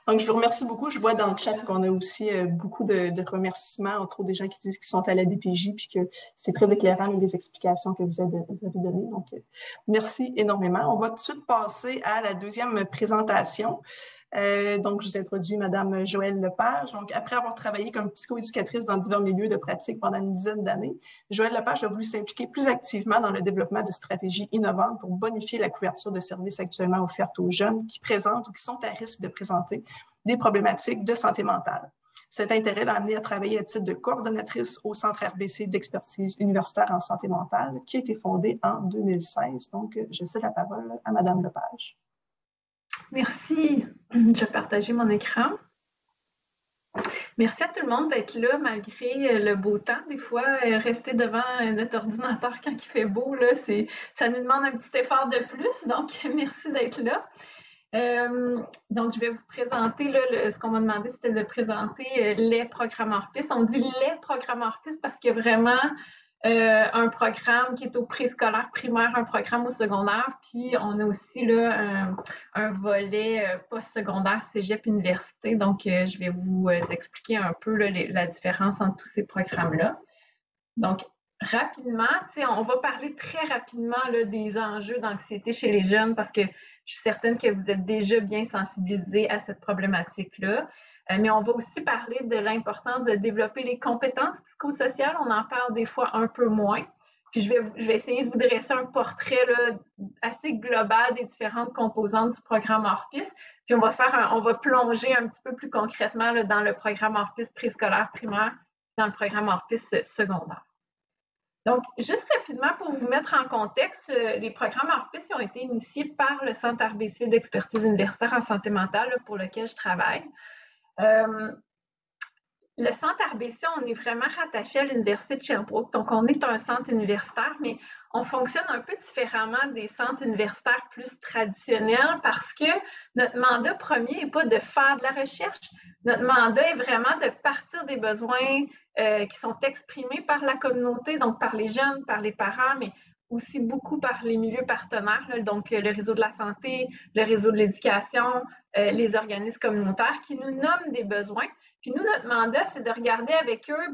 [SPEAKER 1] Donc, je vous remercie beaucoup. Je vois dans le chat qu'on a aussi beaucoup de remerciements, entre autres des gens qui disent qu'ils sont à la DPJ, puis que c'est très éclairant les explications que vous avez données. Donc, merci énormément. On va tout de suite passer à la deuxième présentation. Donc, je vous introduis Mme Joëlle Lepage. Donc, après avoir travaillé comme psychoéducatrice dans divers milieux de pratique pendant une dizaine d'années, Joëlle Lepage a voulu s'impliquer plus activement dans le développement de stratégies innovantes pour bonifier la couverture de services actuellement offertes aux jeunes qui présentent ou qui sont à risque de présenter des problématiques de santé mentale. Cet intérêt l'a amené à travailler à titre de coordonnatrice au Centre RBC d'expertise universitaire en santé mentale, qui a été fondé en 2016. Donc, je cède la parole à Mme Lepage.
[SPEAKER 3] Merci. Je vais partager mon écran. Merci à tout le monde d'être là malgré le beau temps. Des fois, rester devant notre ordinateur quand il fait beau, là, ça nous demande un petit effort de plus. Donc, merci d'être là. Donc, je vais vous présenter, là, ce qu'on m'a demandé, c'était de présenter les programmeurs PIS. On dit les programmeurs PIS parce qu'il y a vraiment un programme qui est au préscolaire primaire, un programme au secondaire, puis on a aussi là, un volet postsecondaire, cégep, université. Donc, je vais vous expliquer un peu là, la différence entre tous ces programmes-là. Donc, rapidement, on va parler très rapidement là, des enjeux d'anxiété chez les jeunes parce que je suis certaine que vous êtes déjà bien sensibilisés à cette problématique-là. Mais on va aussi parler de l'importance de développer les compétences psychosociales. On en parle des fois un peu moins. Puis je vais essayer de vous dresser un portrait là, assez global des différentes composantes du programme ORPIS. Puis on va plonger un petit peu plus concrètement là, dans le programme hors-piste préscolaire primaire, dans le programme hors-piste secondaire. Donc, juste rapidement pour vous mettre en contexte, les programmes hors-piste ont été initiés par le Centre RBC d'expertise universitaire en santé mentale là, pour lequel je travaille. Le Centre RBC, on est vraiment rattaché à l'Université de Sherbrooke. Donc, on est un centre universitaire, mais on fonctionne un peu différemment des centres universitaires plus traditionnels parce que notre mandat premier n'est pas de faire de la recherche. Notre mandat est vraiment de partir des besoins qui sont exprimés par la communauté, donc par les jeunes, par les parents, mais aussi beaucoup par les milieux partenaires, là, donc le réseau de la santé, le réseau de l'éducation, les organismes communautaires qui nous nomment des besoins. Puis nous, notre mandat, c'est de regarder avec eux,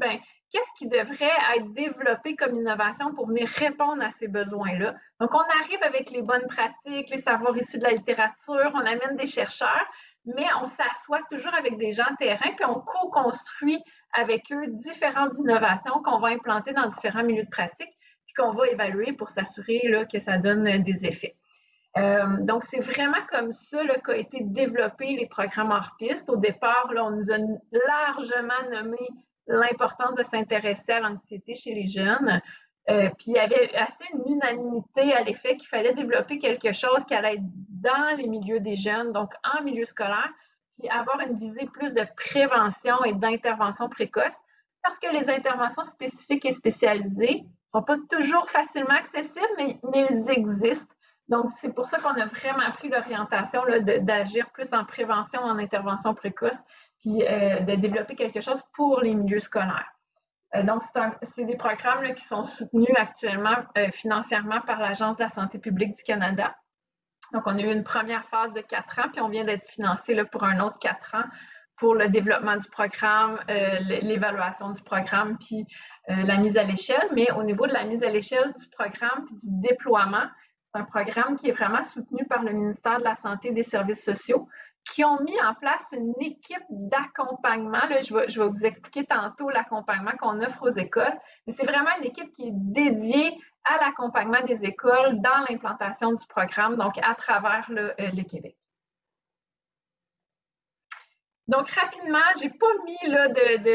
[SPEAKER 3] qu'est-ce qui devrait être développé comme innovation pour venir répondre à ces besoins-là. Donc, on arrive avec les bonnes pratiques, les savoirs issus de la littérature, on amène des chercheurs, mais on s'assoit toujours avec des gens de terrain, puis on co-construit avec eux différentes innovations qu'on va implanter dans différents milieux de pratique, puis qu'on va évaluer pour s'assurer là, que ça donne des effets. Donc, c'est vraiment comme ça qu'a été développé les programmes hors-piste. Au départ, là, on nous a largement nommé l'importance de s'intéresser à l'anxiété chez les jeunes. Puis, il y avait assez une unanimité à l'effet qu'il fallait développer quelque chose qui allait être dans les milieux des jeunes, donc en milieu scolaire, puis avoir une visée plus de prévention et d'intervention précoce, parce que les interventions spécifiques et spécialisées ne sont pas toujours facilement accessibles, mais elles existent. Donc, c'est pour ça qu'on a vraiment pris l'orientation d'agir plus en prévention, en intervention précoce, puis de développer quelque chose pour les milieux scolaires. Donc, c'est des programmes là, qui sont soutenus actuellement financièrement par l'Agence de la santé publique du Canada. Donc, on a eu une première phase de 4 ans, puis on vient d'être financé là, pour un autre 4 ans pour le développement du programme, l'évaluation du programme, puis la mise à l'échelle. Mais au niveau de la mise à l'échelle du programme puis du déploiement, c'est un programme qui est vraiment soutenu par le ministère de la Santé et des Services sociaux, qui ont mis en place une équipe d'accompagnement. Je vais vous expliquer tantôt l'accompagnement qu'on offre aux écoles, mais c'est vraiment une équipe qui est dédiée à l'accompagnement des écoles dans l'implantation du programme, donc à travers le Québec. Donc, rapidement, je n'ai pas mis là,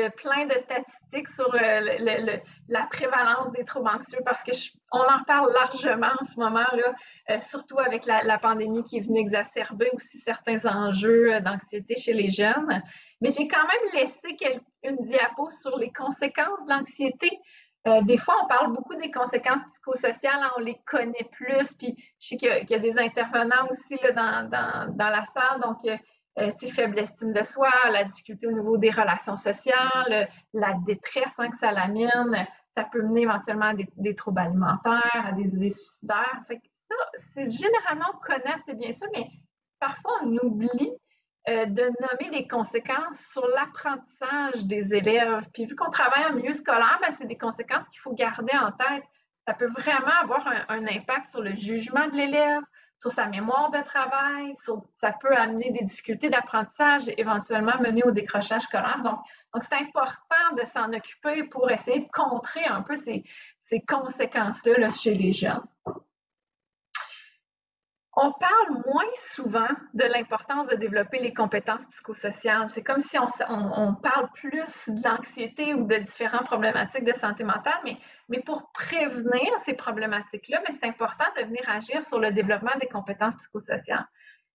[SPEAKER 3] plein de statistiques sur la prévalence des troubles anxieux parce qu'on en parle largement en ce moment, là, surtout avec la pandémie qui est venue exacerber aussi certains enjeux d'anxiété chez les jeunes. Mais j'ai quand même laissé une diapo sur les conséquences de l'anxiété. Des fois, on parle beaucoup des conséquences psychosociales, hein, on les connaît plus, puis je sais qu'il y a des intervenants aussi là, dans la salle, donc faible estime de soi, la difficulté au niveau des relations sociales, la détresse que ça l'amène, ça peut mener éventuellement à des troubles alimentaires, à des idées suicidaires. Fait que ça, c'est généralement, on connaît assez bien ça, mais parfois on oublie de nommer les conséquences sur l'apprentissage des élèves. Puis vu qu'on travaille en milieu scolaire, c'est des conséquences qu'il faut garder en tête. Ça peut vraiment avoir un impact sur le jugement de l'élève, sur sa mémoire de travail, ça peut amener des difficultés d'apprentissage et éventuellement mener au décrochage scolaire. Donc c'est important de s'en occuper pour essayer de contrer un peu ces conséquences-là là, chez les jeunes. On parle moins souvent de l'importance de développer les compétences psychosociales. C'est comme si on parle plus de l'anxiété ou de différentes problématiques de santé mentale, mais pour prévenir ces problématiques-là, c'est important de venir agir sur le développement des compétences psychosociales.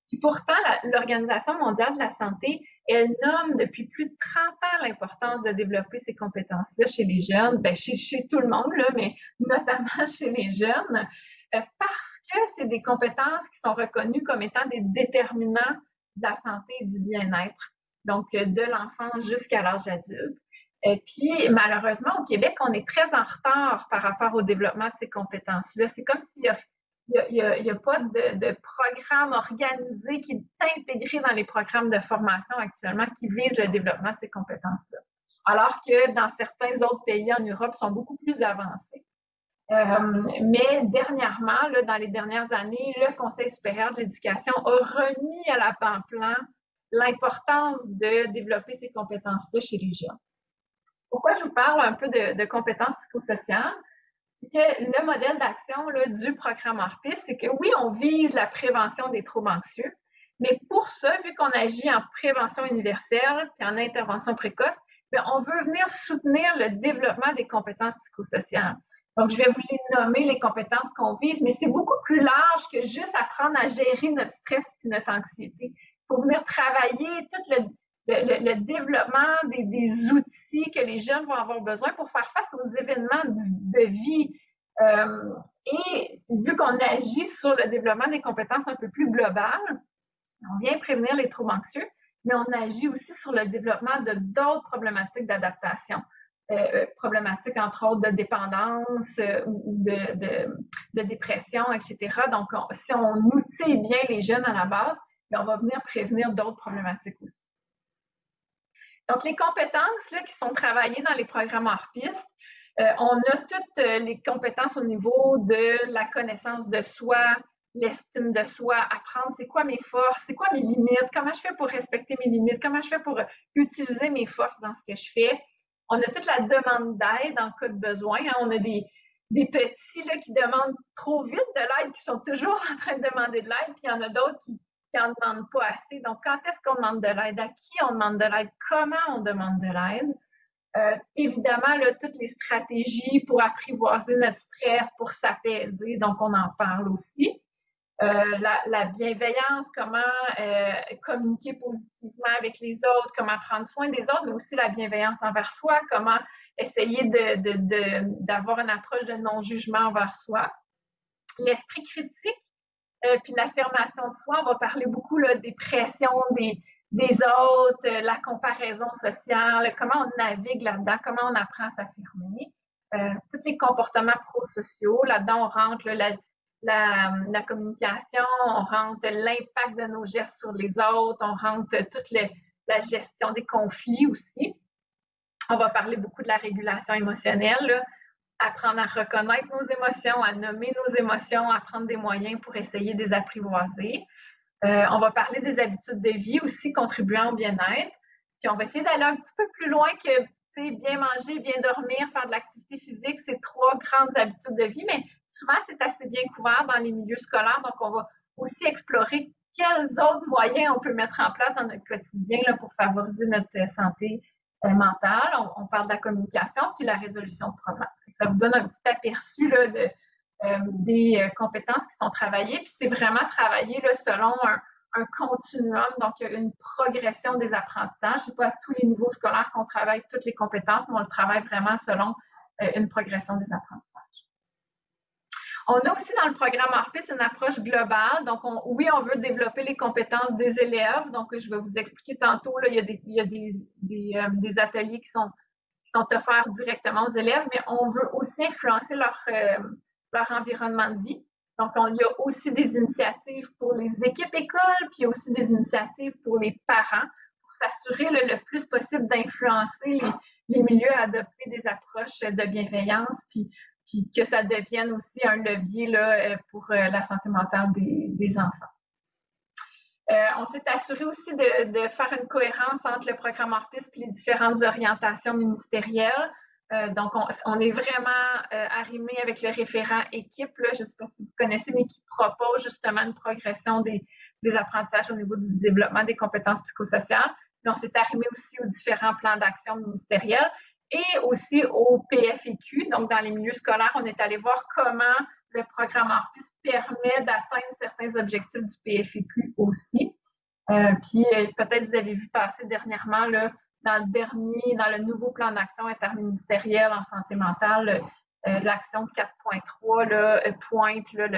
[SPEAKER 3] Puis pourtant, l'Organisation mondiale de la santé, elle nomme depuis plus de 30 ans l'importance de développer ces compétences-là chez les jeunes, chez tout le monde, là, mais notamment chez les jeunes, parce que c'est des compétences qui sont reconnues comme étant des déterminants de la santé et du bien-être, donc de l'enfance jusqu'à l'âge adulte. Et puis, malheureusement, au Québec, on est très en retard par rapport au développement de ces compétences-là. C'est comme s'il n'y a pas de programme organisé qui est intégré dans les programmes de formation actuellement qui visent le développement de ces compétences-là. Alors que dans certains autres pays en Europe, sont beaucoup plus avancés. Mais dernièrement, là, dans les dernières années, le Conseil supérieur de l'éducation a remis à l'avant-plan l'importance de développer ces compétences-là chez les jeunes. Pourquoi je vous parle un peu de compétences psychosociales? C'est que le modèle d'action du programme hors-piste, c'est que oui, on vise la prévention des troubles anxieux, Mais pour ça, vu qu'on agit en prévention universelle et en intervention précoce, bien, on veut venir soutenir le développement des compétences psychosociales. Donc, je vais vous les nommer, les compétences qu'on vise, mais c'est beaucoup plus large que juste apprendre à gérer notre stress et notre anxiété. Il faut venir travailler tout le développement des outils que les jeunes vont avoir besoin pour faire face aux événements de vie. Et vu qu'on agit sur le développement des compétences un peu plus globales, on vient prévenir les troubles anxieux, mais on agit aussi sur le développement de d'autres problématiques d'adaptation. Problématiques, entre autres, de dépendance ou de dépression, etc. Donc, si on outille bien les jeunes à la base, on va venir prévenir d'autres problématiques aussi. Donc, les compétences là, qui sont travaillées dans les programmes hors piste, on a toutes les compétences au niveau de la connaissance de soi, l'estime de soi, apprendre c'est quoi mes forces, c'est quoi mes limites, comment je fais pour respecter mes limites, comment je fais pour utiliser mes forces dans ce que je fais. On a toute la demande d'aide en cas de besoin. Hein. On a des petits là, qui demandent trop vite de l'aide, qui sont toujours en train de demander de l'aide, puis il y en a d'autres qui n'en demandent pas assez. Donc, quand est-ce qu'on demande de l'aide? À qui on demande de l'aide? Comment on demande de l'aide? Évidemment, là, toutes les stratégies pour apprivoiser notre stress, pour s'apaiser, donc on en parle aussi. La bienveillance, comment communiquer positivement avec les autres, comment prendre soin des autres, mais aussi la bienveillance envers soi, comment essayer d'avoir une approche de non-jugement envers soi. L'esprit critique, puis l'affirmation de soi, on va parler beaucoup là, des pressions des autres, la comparaison sociale, comment on navigue là-dedans, comment on apprend à s'affirmer. Tous les comportements prosociaux, là-dedans on rentre la communication, on rentre l'impact de nos gestes sur les autres, on rentre toute la gestion des conflits aussi. On va parler beaucoup de la régulation émotionnelle, là. Apprendre à reconnaître nos émotions, à nommer nos émotions, à prendre des moyens pour essayer de les apprivoiser. On va parler des habitudes de vie aussi contribuant au bien-être. Puis on va essayer d'aller un petit peu plus loin que bien manger, bien dormir, faire de l'activité physique, c'est 3 grandes habitudes de vie, mais souvent c'est assez bien couvert dans les milieux scolaires. Donc on va aussi explorer quels autres moyens on peut mettre en place dans notre quotidien là, pour favoriser notre santé mentale. On parle de la communication puis la résolution de problèmes. Ça vous donne un petit aperçu là, des compétences qui sont travaillées. Puis c'est vraiment travaillé là, selon un continuum, donc il y a une progression des apprentissages. Ce n'est pas à tous les niveaux scolaires qu'on travaille toutes les compétences, mais on le travaille vraiment selon une progression des apprentissages. On a aussi dans le programme Orpis une approche globale. Donc, oui, on veut développer les compétences des élèves. Donc, je vais vous expliquer tantôt, là, il y a des ateliers qui sont offerts directement aux élèves, mais on veut aussi influencer leur environnement de vie. Donc, il y a aussi des initiatives pour les équipes écoles, puis il y a aussi des initiatives pour les parents, pour s'assurer le plus possible d'influencer les milieux à adopter des approches de bienveillance, puis que ça devienne aussi un levier là, pour la santé mentale des enfants. On s'est assuré aussi de faire une cohérence entre le programme Orpis et les différentes orientations ministérielles. Donc, on est vraiment arrimé avec le référent équipe, là, je ne sais pas si vous connaissez, mais qui propose justement une progression des apprentissages au niveau du développement des compétences psychosociales. Puis on s'est arrimé aussi aux différents plans d'action ministériels et aussi au PFEQ. Donc, dans les milieux scolaires, on est allé voir comment le programme Orpis permet d'atteindre certains objectifs du PFEQ aussi. Puis, peut-être vous avez vu passer dernièrement, là, dans le nouveau plan d'action interministériel en santé mentale, l'action 4.3 pointe là,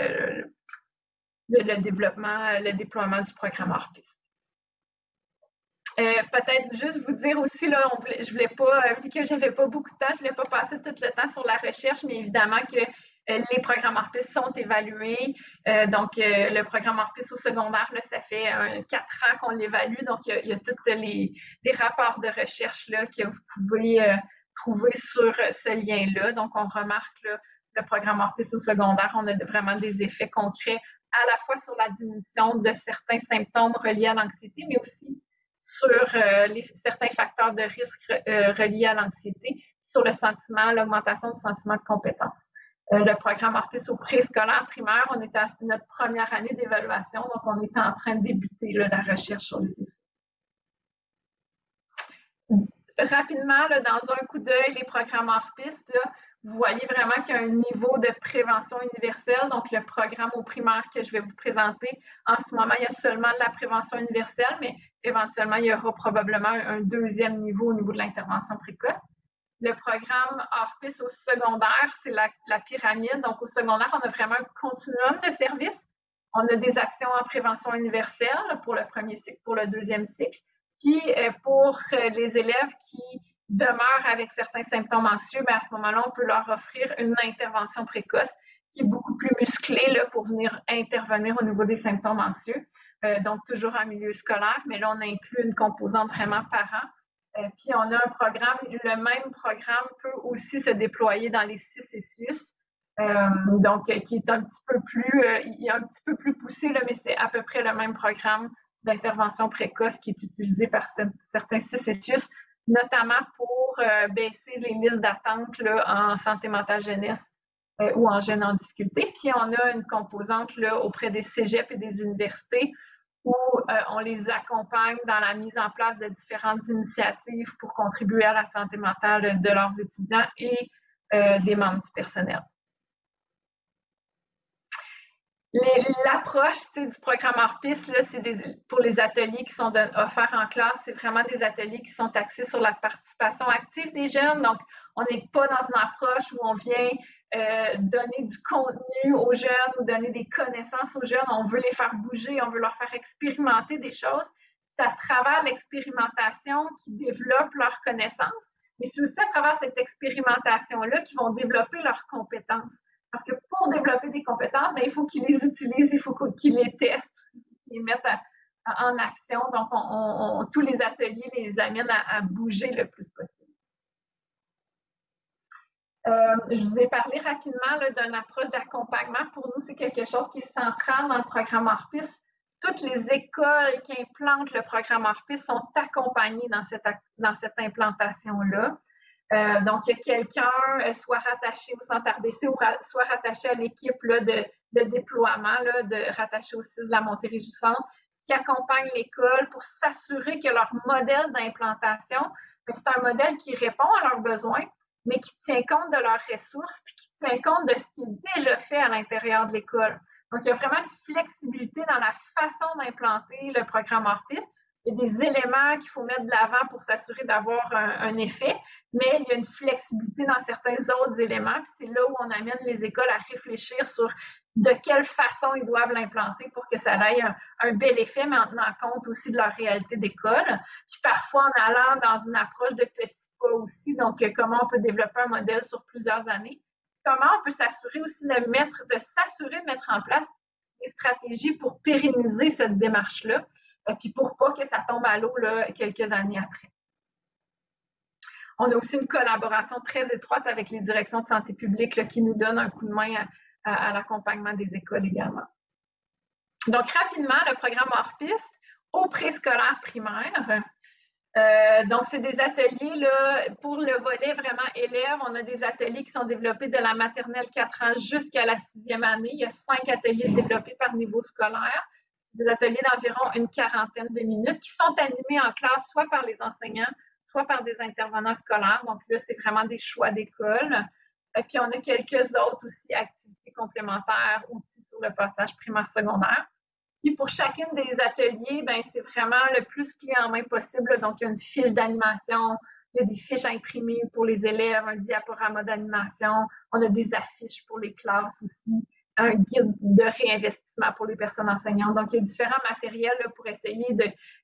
[SPEAKER 3] le déploiement du programme Orpis. Peut-être juste vous dire aussi, là, je voulais pas, vu que j'avais pas beaucoup de temps, je voulais pas passer tout le temps sur la recherche, mais évidemment que les programmes Orpis sont évalués. Donc, le programme Orpis au secondaire, là, ça fait 4 ans qu'on l'évalue. Donc, il y a tous les rapports de recherche là, que vous pouvez trouver sur ce lien-là. Donc, on remarque là, le programme Orpis au secondaire, on a vraiment des effets concrets à la fois sur la diminution de certains symptômes reliés à l'anxiété, mais aussi sur certains facteurs de risque reliés à l'anxiété, sur le sentiment, l'augmentation du sentiment de compétence. le programme Orpis au préscolaire primaire. On était à notre première année d'évaluation, donc on était en train de débuter là, la recherche sur les effets. Rapidement, là, dans un coup d'œil, les programmes Orpis, vous voyez vraiment qu'il y a un niveau de prévention universelle. Donc, le programme au primaire que je vais vous présenter, en ce moment, il y a seulement de la prévention universelle, mais éventuellement, il y aura probablement un deuxième niveau au niveau de l'intervention précoce. Le programme Orpis au secondaire, c'est la pyramide. Donc, au secondaire, on a vraiment un continuum de services. On a des actions en prévention universelle pour le premier cycle, pour le deuxième cycle. Puis, pour les élèves qui demeurent avec certains symptômes anxieux, bien, à ce moment-là, on peut leur offrir une intervention précoce qui est beaucoup plus musclée là, pour venir intervenir au niveau des symptômes anxieux. Donc, toujours en milieu scolaire, mais là, on inclut une composante vraiment parent. Puis, on a un programme, le même programme peut aussi se déployer dans les 6 et SUS, donc qui est un petit peu plus, il est un petit peu plus poussé, là, mais c'est à peu près le même programme d'intervention précoce qui est utilisé par certains 6 et SUS, notamment pour baisser les listes d'attente en santé mentale jeunesse ou en jeunes en difficulté. Puis, on a une composante là, auprès des cégeps et des universités où on les accompagne dans la mise en place de différentes initiatives pour contribuer à la santé mentale de leurs étudiants et des membres du personnel. L'approche du programme Orpis, c'est pour les ateliers qui sont offerts en classe, c'est vraiment des ateliers qui sont axés sur la participation active des jeunes. Donc, on n'est pas dans une approche où on vient donner du contenu aux jeunes ou donner des connaissances aux jeunes. On veut les faire bouger, on veut leur faire expérimenter des choses. C'est à travers l'expérimentation qu'ils développent leurs connaissances, mais c'est aussi à travers cette expérimentation-là qu'ils vont développer leurs compétences. Parce que pour développer des compétences, bien, il faut qu'ils les utilisent, il faut qu'ils les testent, qu'ils les mettent en action. Donc, tous les ateliers les amènent à bouger le plus possible. Je vous ai parlé rapidement d'une approche d'accompagnement. Pour nous, c'est quelque chose qui est central dans le programme Orpis. Toutes les écoles qui implantent le programme Orpis sont accompagnées dans cette implantation-là. Donc, il y a quelqu'un soit rattaché au centre RBC ou soit rattaché à l'équipe de déploiement, rattaché au CIS de la Montérégie-Centre, qui accompagne l'école pour s'assurer que leur modèle d'implantation, c'est un modèle qui répond à leurs besoins, mais qui tient compte de leurs ressources, puis qui tient compte de ce qui est déjà fait à l'intérieur de l'école. Donc, il y a vraiment une flexibilité dans la façon d'implanter le programme Orpis. Il y a des éléments qu'il faut mettre de l'avant pour s'assurer d'avoir un effet, mais il y a une flexibilité dans certains autres éléments. C'est là où on amène les écoles à réfléchir sur de quelle façon ils doivent l'implanter pour que ça ait un bel effet, mais en tenant compte aussi de leur réalité d'école. Puis parfois en allant dans une approche de petits pas aussi, donc comment on peut développer un modèle sur plusieurs années. Comment on peut s'assurer aussi de mettre en place des stratégies pour pérenniser cette démarche-là, puis pour pas que ça tombe à l'eau quelques années après. On a aussi une collaboration très étroite avec les directions de santé publique là, qui nous donnent un coup de main à l'accompagnement des écoles également. Donc, rapidement, le programme Orpis au préscolaire primaire. Donc, c'est des ateliers là, pour le volet vraiment élèves. On a des ateliers qui sont développés de la maternelle 4 ans jusqu'à la 6e année. Il y a 5 ateliers développés par niveau scolaire. Des ateliers d'environ une quarantaine de minutes qui sont animés en classe soit par les enseignants, soit par des intervenants scolaires. Donc là, c'est vraiment des choix d'école. Puis on a quelques autres aussi activités complémentaires, outils sur le passage primaire-secondaire. Puis pour chacune des ateliers, ben, c'est vraiment le plus clé en main possible. Donc, il y a une fiche d'animation, il y a des fiches imprimées pour les élèves, un diaporama d'animation, on a des affiches pour les classes aussi, un guide de réinvestissement pour les personnes enseignantes. Donc, il y a différents matériels là, pour essayer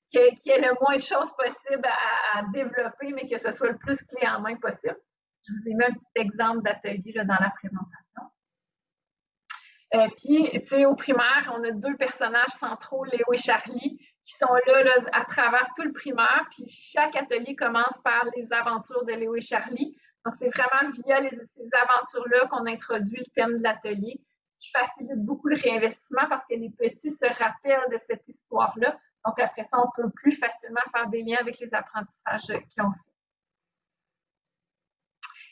[SPEAKER 3] qu'il y ait le moins de choses possibles à développer, mais que ce soit le plus clé en main possible. Je vous ai mis un petit exemple d'atelier là, dans la présentation. Puis, tu sais, au primaire, on a 2 personnages centraux, Léo et Charlie, qui sont là, à travers tout le primaire. Puis, chaque atelier commence par les aventures de Léo et Charlie. Donc, c'est vraiment via ces aventures-là qu'on introduit le thème de l'atelier, ce qui facilite beaucoup le réinvestissement parce que les petits se rappellent de cette histoire-là. Donc, après ça, on peut plus facilement faire des liens avec les apprentissages qu'ils ont fait.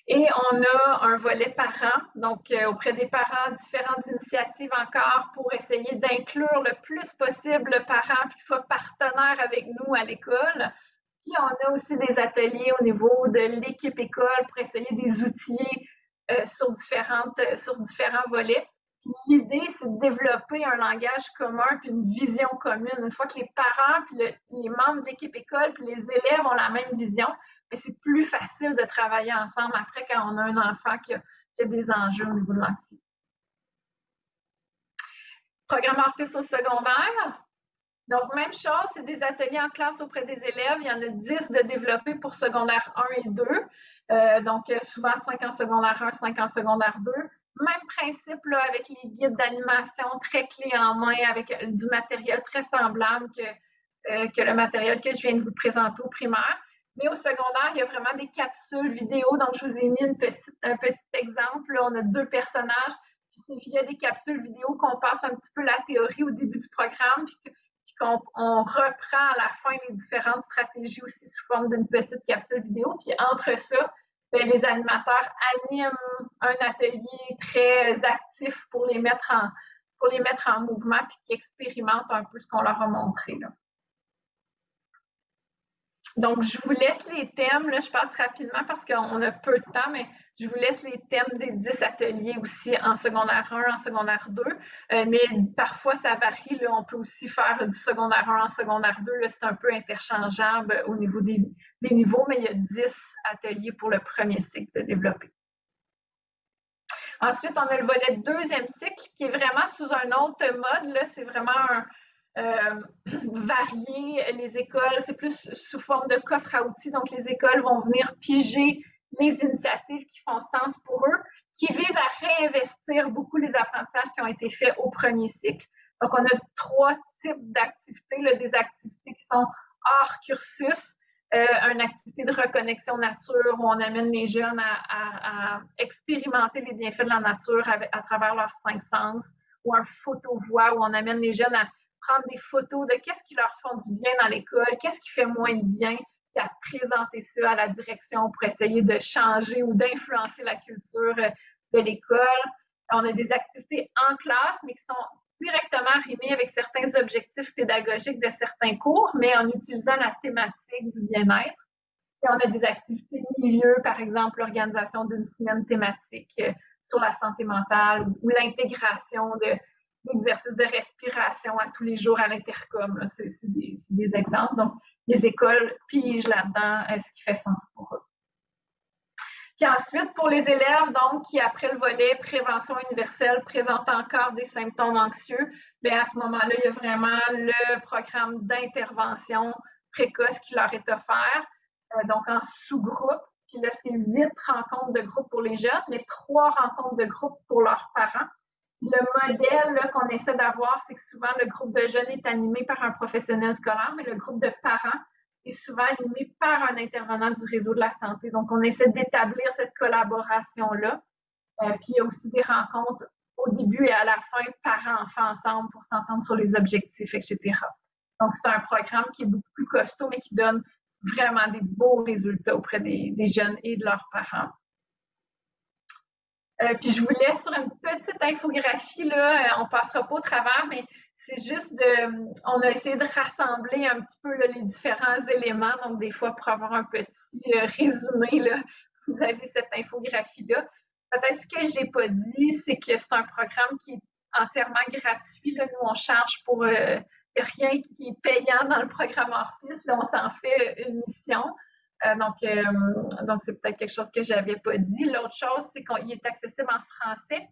[SPEAKER 3] Et on a un volet parents, donc auprès des parents, différentes initiatives encore pour essayer d'inclure le plus possible le parent puis qu'il soit partenaire avec nous à l'école. Puis on a aussi des ateliers au niveau de l'équipe école pour essayer des outils sur différents volets. L'idée, c'est de développer un langage commun puis une vision commune. Une fois que les parents puis les membres de l'équipe école puis les élèves ont la même vision, c'est plus facile de travailler ensemble après quand on a un enfant qui a des enjeux au niveau de l'anxiété. Programme Orpis au secondaire. Donc, même chose, c'est des ateliers en classe auprès des élèves. Il y en a 10 de développés pour secondaire 1 et 2. Donc, souvent 5 en secondaire 1, 5 en secondaire 2. Même principe là, avec les guides d'animation très clés en main, avec du matériel très semblable que le matériel que je viens de vous présenter au primaire. Mais au secondaire, il y a vraiment des capsules vidéo. Donc, je vous ai mis un petit exemple. Là, on a 2 personnages. C'est via des capsules vidéo qu'on passe un petit peu la théorie au début du programme, puis qu'on reprend à la fin les différentes stratégies aussi sous forme d'une petite capsule vidéo. Puis entre ça, les animateurs animent un atelier très actif pour les mettre en mouvement puis qui expérimentent un peu ce qu'on leur a montré. Là. Donc, je vous laisse les thèmes. Là, je passe rapidement parce qu'on a peu de temps, mais je vous laisse les thèmes des 10 ateliers aussi en secondaire 1, en secondaire 2. Mais parfois, ça varie. Là, on peut aussi faire du secondaire 1 en secondaire 2. C'est un peu interchangeable au niveau des niveaux, mais il y a 10 ateliers pour le premier cycle de développer. Ensuite, on a le volet deuxième cycle qui est vraiment sous un autre mode. Là, c'est vraiment varié. Les écoles, c'est plus sous forme de coffre à outils. Donc, les écoles vont venir piger les initiatives qui font sens pour eux, qui visent à réinvestir beaucoup les apprentissages qui ont été faits au premier cycle. Donc, on a 3 types d'activités, là, des activités qui sont hors cursus, une activité de reconnexion nature où on amène les jeunes à expérimenter les bienfaits de la nature à travers leurs 5 sens, ou un photo-voix où on amène les jeunes à prendre des photos de qu'est-ce qui leur font du bien dans l'école, qu'est-ce qui fait moins de bien, puis à présenter ça à la direction pour essayer de changer ou d'influencer la culture de l'école. On a des activités en classe, mais qui sont directement arrimées avec certains objectifs pédagogiques de certains cours, mais en utilisant la thématique du bien-être. Puis on a des activités de milieu, par exemple l'organisation d'une semaine thématique sur la santé mentale ou l'intégration d'exercices de respiration à tous les jours à l'intercom. C'est des exemples. Donc, les écoles pigent là-dedans ce qui fait sens pour eux. Puis ensuite, pour les élèves, donc, qui après le volet prévention universelle présentent encore des symptômes anxieux, bien à ce moment-là, il y a vraiment le programme d'intervention précoce qui leur est offert, donc en sous-groupe. Puis là, c'est 8 rencontres de groupe pour les jeunes, mais 3 rencontres de groupe pour leurs parents. Puis le modèle qu'on essaie d'avoir, c'est que souvent le groupe de jeunes est animé par un professionnel scolaire, mais le groupe de parents est souvent animé par un intervenant du réseau de la santé. Donc, on essaie d'établir cette collaboration-là. Puis, il y a aussi des rencontres au début et à la fin, parents-enfants ensemble pour s'entendre sur les objectifs, etc. Donc, c'est un programme qui est beaucoup plus costaud, mais qui donne vraiment des beaux résultats auprès des jeunes et de leurs parents. Puis, je vous laisse sur une petite infographie, là. On ne passera pas au travers, mais c'est juste on a essayé de rassembler un petit peu là, les différents éléments. Donc, des fois, pour avoir un petit résumé, là, vous avez cette infographie-là. Peut-être ce que je n'ai pas dit, c'est que c'est un programme qui est entièrement gratuit. Là. Nous, on charge pour rien qui est payant dans le programme Orpis. Là, on s'en fait une mission. Donc, c'est peut-être quelque chose que je n'avais pas dit. L'autre chose, c'est qu'il est accessible en français.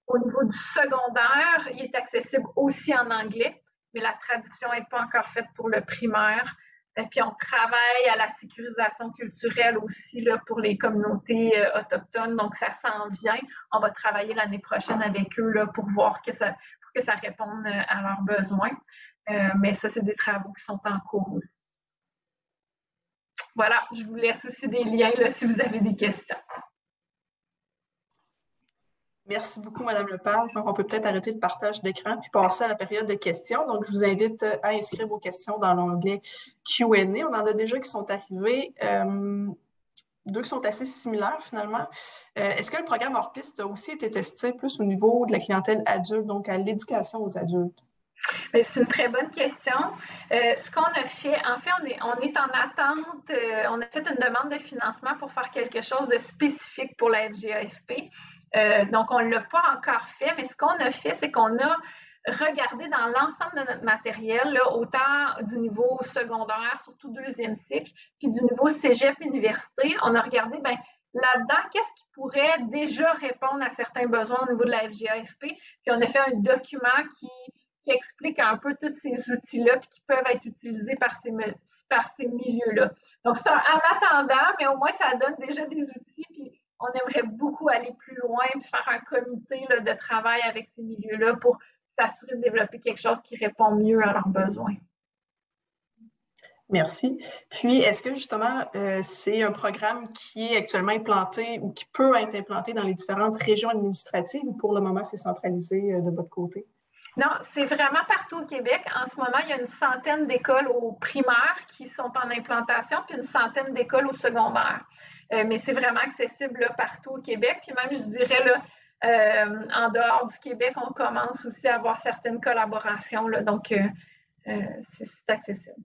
[SPEAKER 3] Au niveau du secondaire, il est accessible aussi en anglais, mais la traduction n'est pas encore faite pour le primaire. Puis on travaille à la sécurisation culturelle aussi là, pour les communautés autochtones, donc ça s'en vient. On va travailler l'année prochaine avec eux là, pour voir pour que ça réponde à leurs besoins. Mais ça, c'est des travaux qui sont en cours aussi. Voilà, je vous laisse aussi des liens là, si vous avez des questions.
[SPEAKER 1] Merci beaucoup, Mme Lepage. Donc, on peut peut-être arrêter le partage d'écran puis passer à la période de questions. Donc, je vous invite à inscrire vos questions dans l'onglet Q&A. On en a déjà qui sont arrivés. deux qui sont assez similaires finalement. Est-ce que le programme hors piste a aussi été testé plus au niveau de la clientèle adulte, donc à l'éducation aux adultes?
[SPEAKER 3] C'est une très bonne question. Ce qu'on a fait, en fait, on est en attente. On a fait une demande de financement pour faire quelque chose de spécifique pour la FGAFP. Donc, on ne l'a pas encore fait, mais ce qu'on a fait, c'est qu'on a regardé dans l'ensemble de notre matériel, là, autant du niveau secondaire, surtout deuxième cycle, puis du niveau cégep université, on a regardé, ben, là-dedans, qu'est-ce qui pourrait déjà répondre à certains besoins au niveau de la FGAFP, puis on a fait un document qui explique un peu tous ces outils-là qui peuvent être utilisés par ces milieux-là. Donc, c'est en attendant, mais au moins, ça donne déjà des outils, puis on aimerait beaucoup aller plus loin, puis faire un comité là, de travail avec ces milieux-là pour s'assurer de développer quelque chose qui répond mieux à leurs besoins.
[SPEAKER 1] Merci. Puis, est-ce que justement, c'est un programme qui est actuellement implanté ou qui peut être implanté dans les différentes régions administratives ou pour le moment, c'est centralisé de votre côté?
[SPEAKER 3] Non, c'est vraiment partout au Québec. En ce moment, il y a une centaine d'écoles au primaire qui sont en implantation, puis une centaine d'écoles au secondaire. Mais c'est vraiment accessible là, partout au Québec. Puis même, je dirais, là, en dehors du Québec, on commence aussi à avoir certaines collaborations. Là, donc, c'est accessible.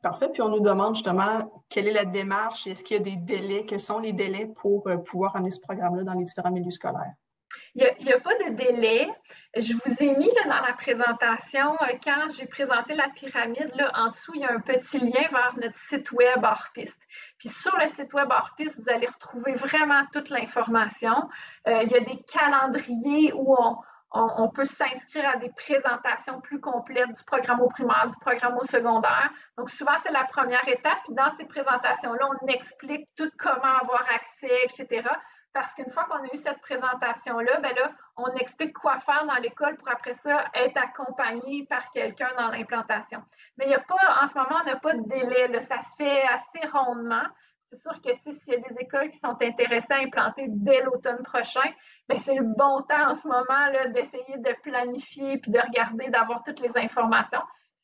[SPEAKER 1] Parfait. Puis on nous demande justement quelle est la démarche, est-ce qu'il y a des délais, quels sont les délais pour pouvoir amener ce programme-là dans les différents milieux scolaires?
[SPEAKER 3] Il n'y a pas de délai. Je vous ai mis là, dans la présentation, quand j'ai présenté la pyramide, là, en dessous, il y a un petit lien vers notre site web hors piste. Puis sur le site web hors piste, vous allez retrouver vraiment toute l'information. Il y a des calendriers où on peut s'inscrire à des présentations plus complètes du programme au primaire, du programme au secondaire. Donc, souvent, c'est la première étape. Puis dans ces présentations-là, on explique tout comment avoir accès, etc. Parce qu'une fois qu'on a eu cette présentation-là, ben là, on explique quoi faire dans l'école pour après ça être accompagné par quelqu'un dans l'implantation. Mais il n'y a pas, en ce moment, on n'a pas de délai, là, ça se fait assez rondement. C'est sûr que s'il y a des écoles qui sont intéressées à implanter dès l'automne prochain, ben c'est le bon temps en ce moment là, d'essayer de planifier puis de regarder, d'avoir toutes les informations.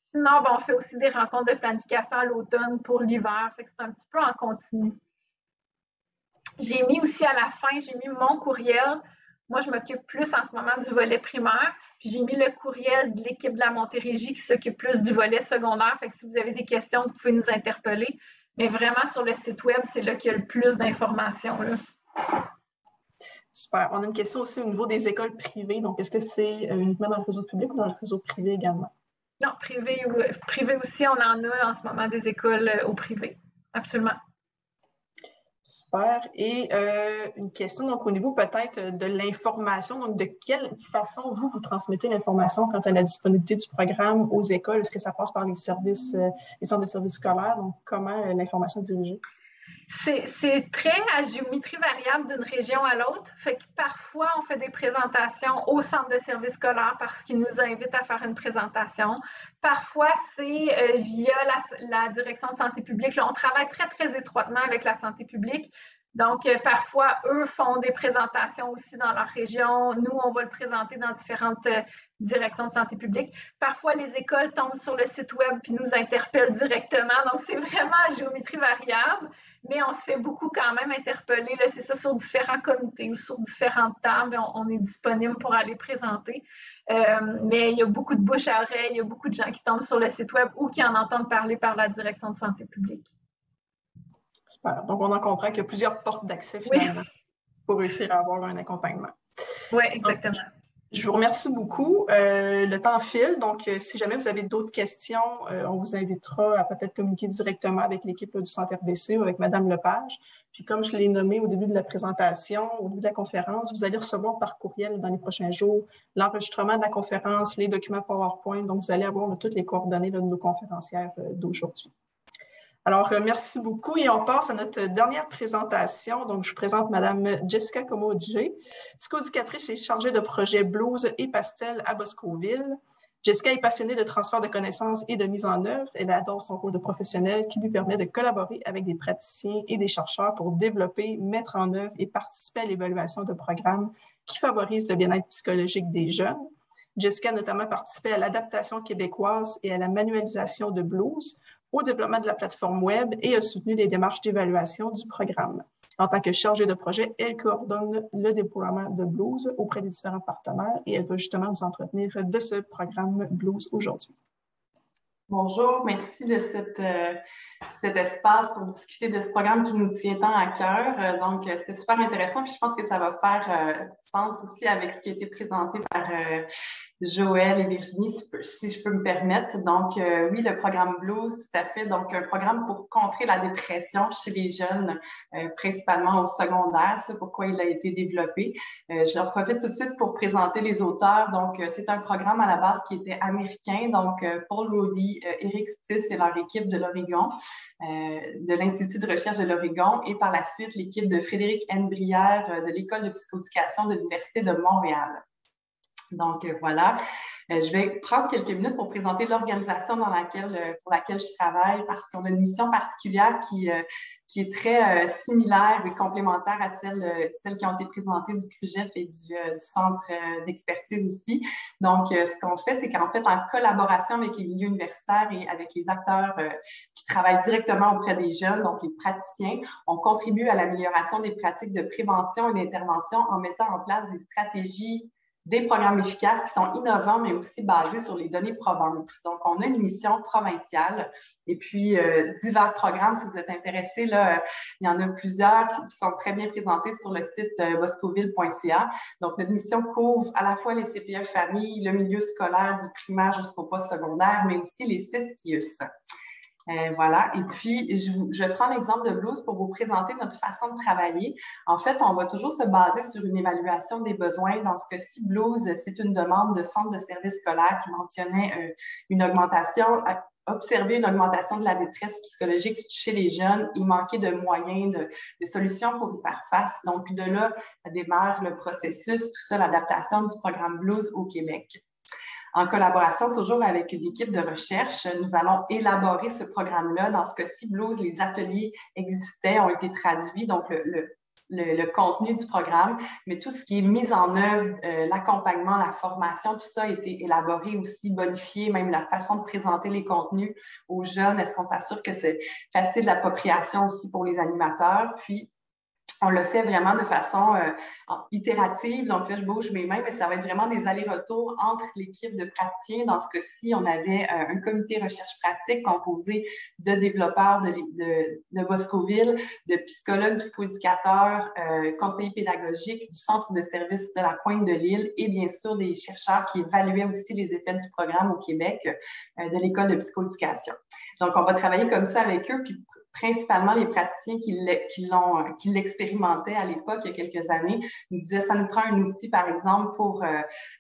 [SPEAKER 3] Sinon, ben, on fait aussi des rencontres de planification à l'automne pour l'hiver. Fait que c'est un petit peu en continu. J'ai mis aussi à la fin, j'ai mis mon courriel. Moi, je m'occupe plus en ce moment du volet primaire. Puis j'ai mis le courriel de l'équipe de la Montérégie qui s'occupe plus du volet secondaire. Fait que si vous avez des questions, vous pouvez nous interpeller. Mais vraiment, sur le site web, c'est là qu'il y a le plus d'informations.
[SPEAKER 1] Super. On a une question aussi au niveau des écoles privées. Donc, est-ce que c'est uniquement dans le réseau public ou dans le réseau privé également?
[SPEAKER 3] Non, privé aussi, on en a en ce moment des écoles au privé. Absolument.
[SPEAKER 1] Super. Et une question, donc, au niveau peut-être de l'information, donc de quelle façon vous transmettez l'information quant à la disponibilité du programme aux écoles? Est-ce que ça passe par les services, les centres de services scolaires? Donc, comment l'information est dirigée?
[SPEAKER 3] C'est très à géométrie variable d'une région à l'autre. Fait que parfois, on fait des présentations au centre de services scolaires parce qu'ils nous invitent à faire une présentation. Parfois, c'est via la direction de santé publique. Là, on travaille très, très étroitement avec la santé publique. Donc, parfois, eux font des présentations aussi dans leur région. Nous, on va le présenter dans différentes directions de santé publique. Parfois, les écoles tombent sur le site web puis nous interpellent directement. Donc, c'est vraiment à géométrie variable, mais on se fait beaucoup quand même interpeller. C'est ça, sur différents comités ou sur différentes tables, on est disponible pour aller présenter. Mais il y a beaucoup de bouche à oreille, il y a beaucoup de gens qui tombent sur le site web ou qui en entendent parler par la direction de santé publique.
[SPEAKER 1] Super. Donc, on en comprend qu'il y a plusieurs portes d'accès finalement pour réussir à avoir un accompagnement.
[SPEAKER 3] Oui, exactement.
[SPEAKER 1] Donc, je vous remercie beaucoup. Le temps file, donc si jamais vous avez d'autres questions, on vous invitera à peut-être communiquer directement avec l'équipe du Centre RBC ou avec Mme Lepage. Puis comme je l'ai nommé au début de la présentation, au début de la conférence, vous allez recevoir par courriel dans les prochains jours l'enregistrement de la conférence, les documents PowerPoint. Donc, vous allez avoir toutes les coordonnées de nos conférencières d'aujourd'hui. Alors, merci beaucoup et on passe à notre dernière présentation. Donc, je présente Mme Jessica Comeau-Odjé, psychoéducatrice et chargée de projet Blues et Pastel à Boscoville. Jessica est passionnée de transfert de connaissances et de mise en œuvre. Elle adore son rôle de professionnelle qui lui permet de collaborer avec des praticiens et des chercheurs pour développer, mettre en œuvre et participer à l'évaluation de programmes qui favorisent le bien-être psychologique des jeunes. Jessica a notamment participé à l'adaptation québécoise et à la manualisation de blues au développement de la plateforme web et a soutenu les démarches d'évaluation du programme. En tant que chargée de projet, elle coordonne le déploiement de Blues auprès des différents partenaires et elle va justement nous entretenir de ce programme Blues aujourd'hui.
[SPEAKER 4] Bonjour, merci de cet espace pour discuter de ce programme qui nous tient tant à cœur. Donc, c'était super intéressant, puis je pense que ça va faire sens aussi avec ce qui a été présenté par Joël et Virginie, si je peux me permettre. Donc, oui, le programme Blues, tout à fait. Donc, un programme pour contrer la dépression chez les jeunes, principalement au secondaire. C'est pourquoi il a été développé. J'en profite tout de suite pour présenter les auteurs. Donc, c'est un programme à la base qui était américain. Donc, Paul Roddy, Eric Stiss et leur équipe de l'Oregon, de l'Institut de recherche de l'Oregon, et par la suite, l'équipe de Frédéric N. Brière de l'École de psychoéducation de l'Université de Montréal. Donc, voilà. Je vais prendre quelques minutes pour présenter l'organisation pour laquelle je travaille, parce qu'on a une mission particulière qui est très similaire et complémentaire à celles qui ont été présentées du CRUGEF et du Centre d'expertise aussi. Donc, ce qu'on fait, c'est qu'en fait, en collaboration avec les milieux universitaires et avec les acteurs qui travaillent directement auprès des jeunes, donc les praticiens, on contribue à l'amélioration des pratiques de prévention et d'intervention en mettant en place des stratégies, des programmes efficaces qui sont innovants, mais aussi basés sur les données probantes. Donc, on a une mission provinciale et puis divers programmes. Si vous êtes intéressés, là, il y en a plusieurs qui sont très bien présentés sur le site boscoville.ca. Donc, notre mission couvre à la fois les CPF familles, le milieu scolaire du primaire jusqu'au post-secondaire, mais aussi les 6 CIUS. Voilà. Et puis, je prends l'exemple de Blues pour vous présenter notre façon de travailler. En fait, on va toujours se baser sur une évaluation des besoins. Dans ce cas-ci, Blues, c'est une demande de centre de services scolaires qui mentionnait une augmentation, observer une augmentation de la détresse psychologique chez les jeunes. Il manquait de moyens, de solutions pour y faire face. Donc, de là démarre le processus, tout ça, l'adaptation du programme Blues au Québec. En collaboration toujours avec une équipe de recherche, nous allons élaborer ce programme-là. Dans ce cas-ci, Blues, les ateliers existaient, ont été traduits, donc le contenu du programme, mais tout ce qui est mis en œuvre, l'accompagnement, la formation, tout ça a été élaboré aussi, bonifié, même la façon de présenter les contenus aux jeunes. Est-ce qu'on s'assure que c'est facile d'appropriation aussi pour les animateurs? Puis, on le fait vraiment de façon itérative. Donc là, je bouge mes mains, mais ça va être vraiment des allers-retours entre l'équipe de praticiens. Dans ce cas-ci, on avait un comité recherche pratique composé de développeurs de Boscoville, de psychologues, psychoéducateurs, conseillers pédagogiques du Centre de services de la Pointe-de-l'Île et bien sûr des chercheurs qui évaluaient aussi les effets du programme au Québec de l'École de psychoéducation. Donc, on va travailler comme ça avec eux, puis principalement les praticiens qui l'expérimentaient à l'époque, il y a quelques années, nous disaient ça nous prend un outil, par exemple, pour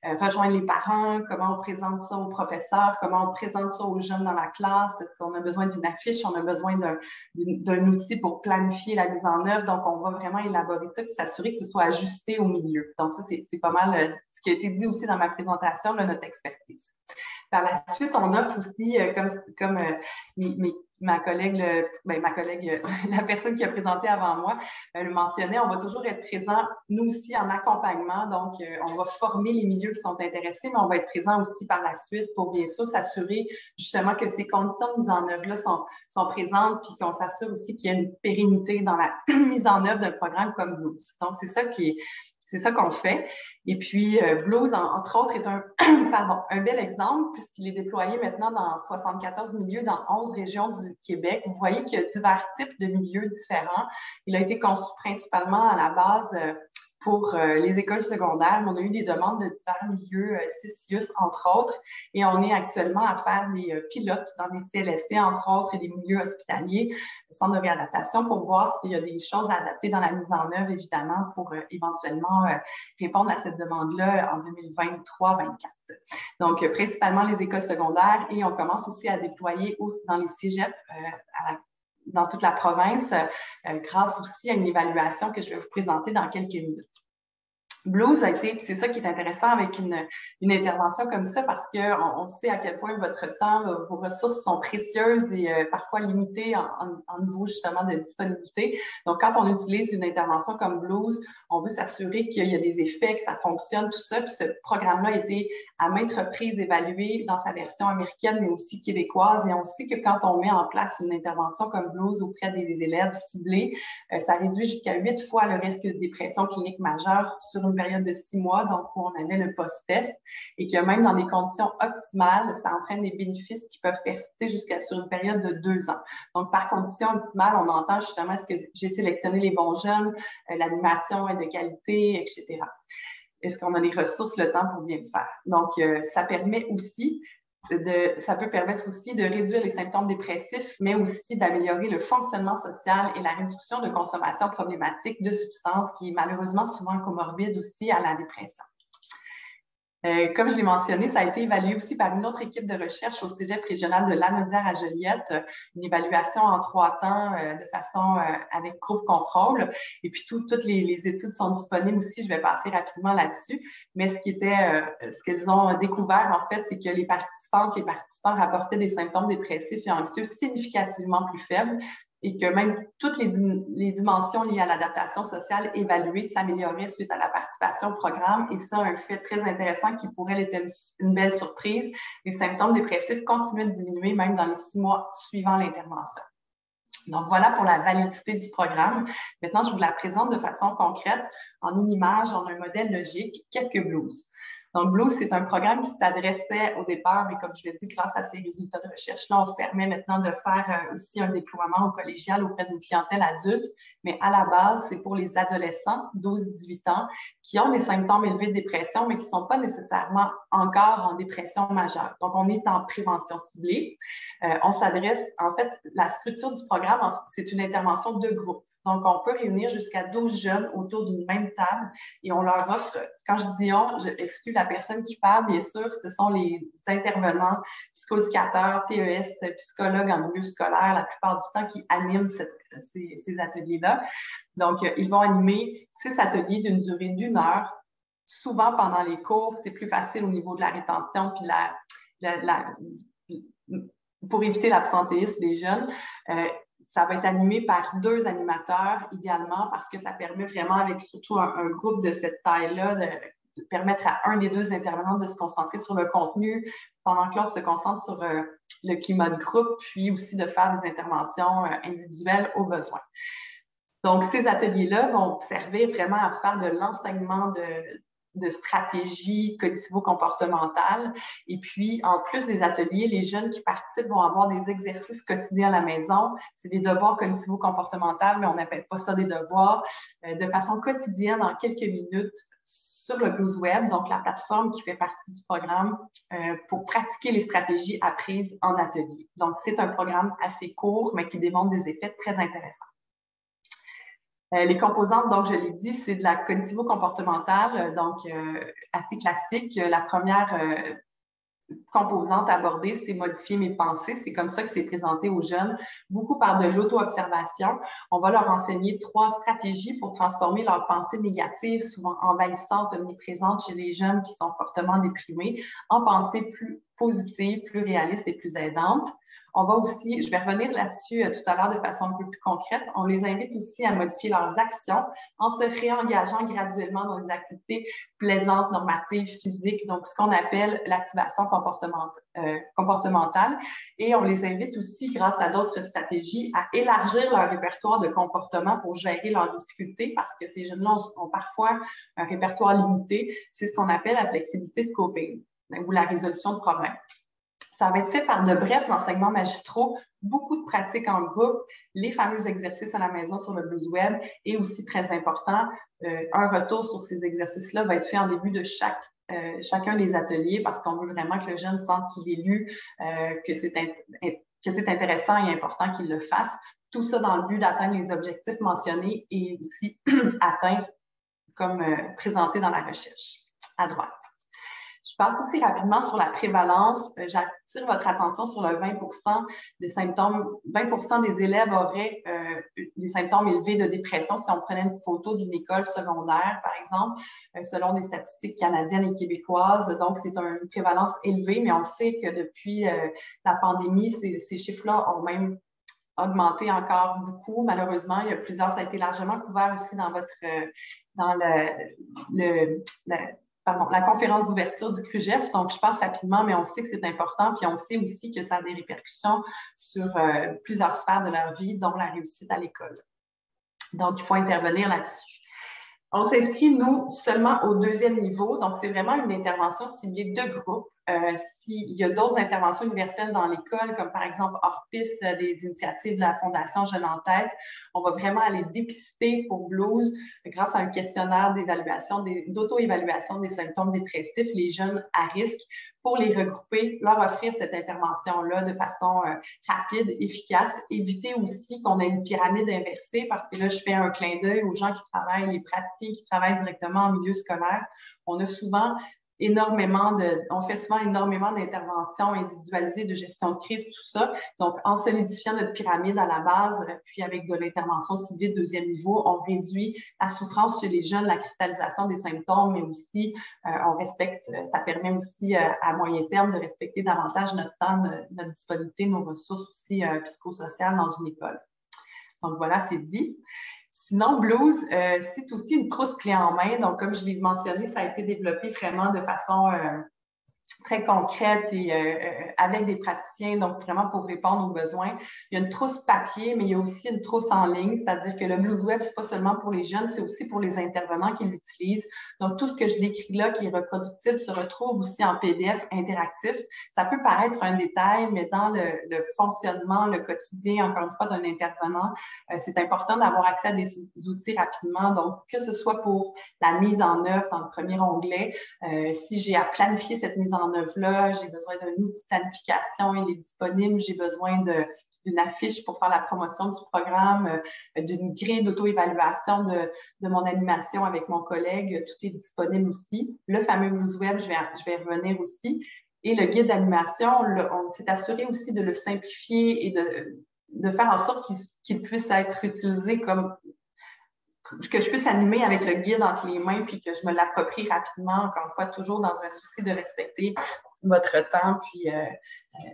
[SPEAKER 4] rejoindre les parents, comment on présente ça aux professeurs, comment on présente ça aux jeunes dans la classe, est-ce qu'on a besoin d'une affiche, on a besoin d'un outil pour planifier la mise en œuvre. Donc, on va vraiment élaborer ça puis s'assurer que ce soit ajusté au milieu. Donc, ça, c'est pas mal ce qui a été dit aussi dans ma présentation, là, notre expertise. Par la suite, on offre aussi, comme ma collègue, la personne qui a présenté avant moi, le mentionnait, on va toujours être présent, nous aussi, en accompagnement. Donc, on va former les milieux qui sont intéressés, mais on va être présent aussi par la suite pour bien sûr s'assurer justement que ces conditions de mise en œuvre-là sont présentes, puis qu'on s'assure aussi qu'il y a une pérennité dans la mise en œuvre d'un programme comme Blues. Donc, c'est ça qu'on fait. Et puis, Blues, entre autres, est un bel exemple puisqu'il est déployé maintenant dans 74 milieux dans 11 régions du Québec. Vous voyez qu'il y a divers types de milieux différents. Il a été conçu principalement à la base pour les écoles secondaires, mais on a eu des demandes de divers milieux, CIUS entre autres, et on est actuellement à faire des pilotes dans des CLSC entre autres et des milieux hospitaliers, centres de réadaptation, pour voir s'il y a des choses à adapter dans la mise en œuvre, évidemment, pour éventuellement répondre à cette demande-là en 2023-2024. Donc, principalement les écoles secondaires, et on commence aussi à déployer dans les cégeps dans toute la province, grâce aussi à une évaluation que je vais vous présenter dans quelques minutes. Blues a été, c'est ça qui est intéressant avec une intervention comme ça, parce qu'on sait à quel point votre temps, vos ressources sont précieuses et parfois limitées en niveau justement de disponibilité. Donc, quand on utilise une intervention comme Blues, on veut s'assurer qu'il y a des effets, que ça fonctionne, tout ça. Puis ce programme-là a été à maintes reprises évalué dans sa version américaine, mais aussi québécoise. Et on sait que quand on met en place une intervention comme Blues auprès des élèves ciblés, ça réduit jusqu'à 8 fois le risque de dépression clinique majeure sur une période de 6 mois, donc où on avait le post-test, et que même dans des conditions optimales, ça entraîne des bénéfices qui peuvent persister jusqu'à sur une période de 2 ans. Donc, par condition optimale, on entend justement est-ce que j'ai sélectionné les bons jeunes, l'animation est de qualité, etc. Est-ce qu'on a les ressources, le temps pour bien le faire? Donc, ça permet aussi ça peut permettre aussi de réduire les symptômes dépressifs, mais aussi d'améliorer le fonctionnement social et la réduction de consommation problématique de substances qui est malheureusement souvent comorbide aussi à la dépression. Comme je l'ai mentionné, ça a été évalué aussi par une autre équipe de recherche au Cégep régional de Lanaudière à Joliette, une évaluation en 3 temps de façon avec groupe contrôle. Et puis, toutes les études sont disponibles aussi. Je vais passer rapidement là-dessus. Mais ce qu'elles ont découvert, en fait, c'est que les participants rapportaient des symptômes dépressifs et anxieux significativement plus faibles, et que même toutes les dimensions liées à l'adaptation sociale évaluées s'amélioraient suite à la participation au programme. Et ça, un fait très intéressant qui pour elle était une belle surprise. Les symptômes dépressifs continuaient de diminuer même dans les 6 mois suivant l'intervention. Donc, voilà pour la validité du programme. Maintenant, je vous la présente de façon concrète en une image, en un modèle logique. Qu'est-ce que Blues? Donc, Blues, c'est un programme qui s'adressait au départ, mais comme je l'ai dit, grâce à ces résultats de recherche-là, on se permet maintenant de faire aussi un déploiement au collégial auprès d'une clientèle adulte. Mais à la base, c'est pour les adolescents, 12-18 ans, qui ont des symptômes élevés de dépression, mais qui ne sont pas nécessairement encore en dépression majeure. Donc, on est en prévention ciblée. On s'adresse, en fait, la structure du programme, c'est une intervention de groupe. Donc, on peut réunir jusqu'à 12 jeunes autour d'une même table et on leur offre, quand je dis on, je exclus la personne qui parle, bien sûr, ce sont les intervenants, psychoéducateurs, TES, psychologues en milieu scolaire, la plupart du temps, qui animent ces ateliers-là. Donc, ils vont animer 6 ateliers d'une durée d'1 heure. Souvent, pendant les cours, c'est plus facile au niveau de la rétention puis pour éviter l'absentéisme des jeunes. Ça va être animé par 2 animateurs, idéalement, parce que ça permet vraiment, avec surtout un groupe de cette taille-là, de permettre à un des 2 intervenants de se concentrer sur le contenu, pendant que l'autre se concentre sur le climat de groupe, puis aussi de faire des interventions individuelles au besoin. Donc, ces ateliers-là vont servir vraiment à faire de l'enseignement de stratégies cognitivo-comportementales. Et puis, en plus des ateliers, les jeunes qui participent vont avoir des exercices quotidiens à la maison. C'est des devoirs cognitivo-comportementaux, mais on n'appelle pas ça des devoirs, de façon quotidienne, en quelques minutes, sur le Blues Web, donc la plateforme qui fait partie du programme, pour pratiquer les stratégies apprises en atelier. Donc, c'est un programme assez court, mais qui démontre des effets très intéressants. Les composantes, donc je l'ai dit, c'est de la cognitivo-comportementale, donc assez classique. La première composante abordée, c'est modifier mes pensées. C'est comme ça que c'est présenté aux jeunes, beaucoup par de l'auto-observation. On va leur enseigner 3 stratégies pour transformer leurs pensées négatives, souvent envahissantes, omniprésentes chez les jeunes qui sont fortement déprimés, en pensées plus positives, plus réalistes et plus aidantes. On va aussi, je vais revenir là-dessus tout à l'heure de façon un peu plus concrète, on les invite aussi à modifier leurs actions en se réengageant graduellement dans des activités plaisantes, normatives, physiques, donc ce qu'on appelle l'activation comportementale. Et on les invite aussi, grâce à d'autres stratégies, à élargir leur répertoire de comportements pour gérer leurs difficultés, parce que ces jeunes-là ont parfois un répertoire limité. C'est ce qu'on appelle la flexibilité de coping ou la résolution de problèmes. Ça va être fait par de brefs enseignements magistraux, beaucoup de pratiques en groupe, les fameux exercices à la maison sur le Blues Web et aussi très important, un retour sur ces exercices-là va être fait en début de chacun des ateliers parce qu'on veut vraiment que le jeune sente qu'il est lu, que c'est intéressant et important qu'il le fasse. Tout ça dans le but d'atteindre les objectifs mentionnés et aussi atteints comme présentés dans la recherche à droite. Je passe aussi rapidement sur la prévalence. J'attire votre attention sur le 20 des symptômes. 20 des élèves auraient des symptômes élevés de dépression si on prenait une photo d'une école secondaire, par exemple, selon des statistiques canadiennes et québécoises. Donc, c'est une prévalence élevée, mais on sait que depuis la pandémie, ces chiffres-là ont même augmenté encore beaucoup. Malheureusement, il y a plusieurs, ça a été largement couvert aussi dans dans la conférence d'ouverture du CRUGEF. Donc, je passe rapidement, mais on sait que c'est important. Puis, on sait aussi que ça a des répercussions sur plusieurs sphères de leur vie, dont la réussite à l'école. Donc, il faut intervenir là-dessus. On s'inscrit, nous, seulement au 2e niveau. Donc, c'est vraiment une intervention ciblée de groupe. S'il y a d'autres interventions universelles dans l'école, comme par exemple Orpis, des initiatives de la Fondation Jeunes en Tête, on va vraiment aller dépister pour blues grâce à un questionnaire d'évaluation, d'auto-évaluation des symptômes dépressifs, les jeunes à risque, pour les regrouper, leur offrir cette intervention-là de façon rapide, efficace. Éviter aussi qu'on ait une pyramide inversée parce que là, je fais un clin d'œil aux gens qui travaillent, les praticiens qui travaillent directement en milieu scolaire. On fait souvent énormément d'interventions individualisées de gestion de crise, tout ça. Donc, en solidifiant notre pyramide à la base, puis avec de l'intervention ciblée de 2e niveau, on réduit la souffrance chez les jeunes, la cristallisation des symptômes, mais aussi, ça permet aussi à moyen terme de respecter davantage notre temps, notre disponibilité, nos ressources aussi psychosociales dans une école. Donc, voilà, c'est dit. Sinon, Blues, c'est aussi une trousse clé en main. Donc, comme je l'ai mentionné, ça a été développé vraiment de façon très concrète et avec des praticiens, donc vraiment pour répondre aux besoins. Il y a une trousse papier, mais il y a aussi une trousse en ligne, c'est-à-dire que le Blues Web, c'est pas seulement pour les jeunes, c'est aussi pour les intervenants qui l'utilisent. Donc, tout ce que je décris là, qui est reproductible, se retrouve aussi en PDF interactif. Ça peut paraître un détail, mais dans le fonctionnement, le quotidien, encore une fois, d'un intervenant, c'est important d'avoir accès à des outils rapidement. Donc, que ce soit pour la mise en œuvre dans le premier onglet, si j'ai à planifier cette mise en œuvre-là, j'ai besoin d'un outil de planification, il est disponible, j'ai besoin d'une affiche pour faire la promotion du programme, d'une grille d'auto-évaluation de mon animation avec mon collègue, tout est disponible aussi. Le fameux Blues Web, je vais revenir aussi. Et le guide d'animation, on s'est assuré aussi de le simplifier et de faire en sorte qu'il puisse être utilisé comme que je puisse animer avec le guide entre les mains puis que je me l'approprie rapidement, encore une fois, toujours dans un souci de respecter votre temps, puis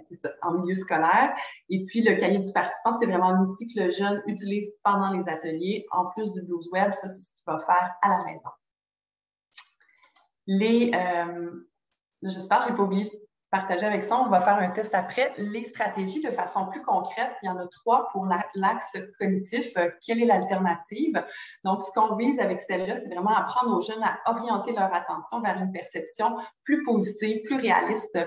[SPEAKER 4] c'est ça, en milieu scolaire. Et puis, le cahier du participant, c'est vraiment un outil que le jeune utilise pendant les ateliers. En plus du Blues Web, ça, c'est ce qu'il va faire à la maison. J'espère que je n'ai pas oublié de partager avec ça. On va faire un test après. Les stratégies de façon plus concrète, il y en a 3 pour l'axe cognitif. Quelle est l'alternative? Donc, ce qu'on vise avec celle-là, c'est vraiment apprendre aux jeunes à orienter leur attention vers une perception plus positive, plus réaliste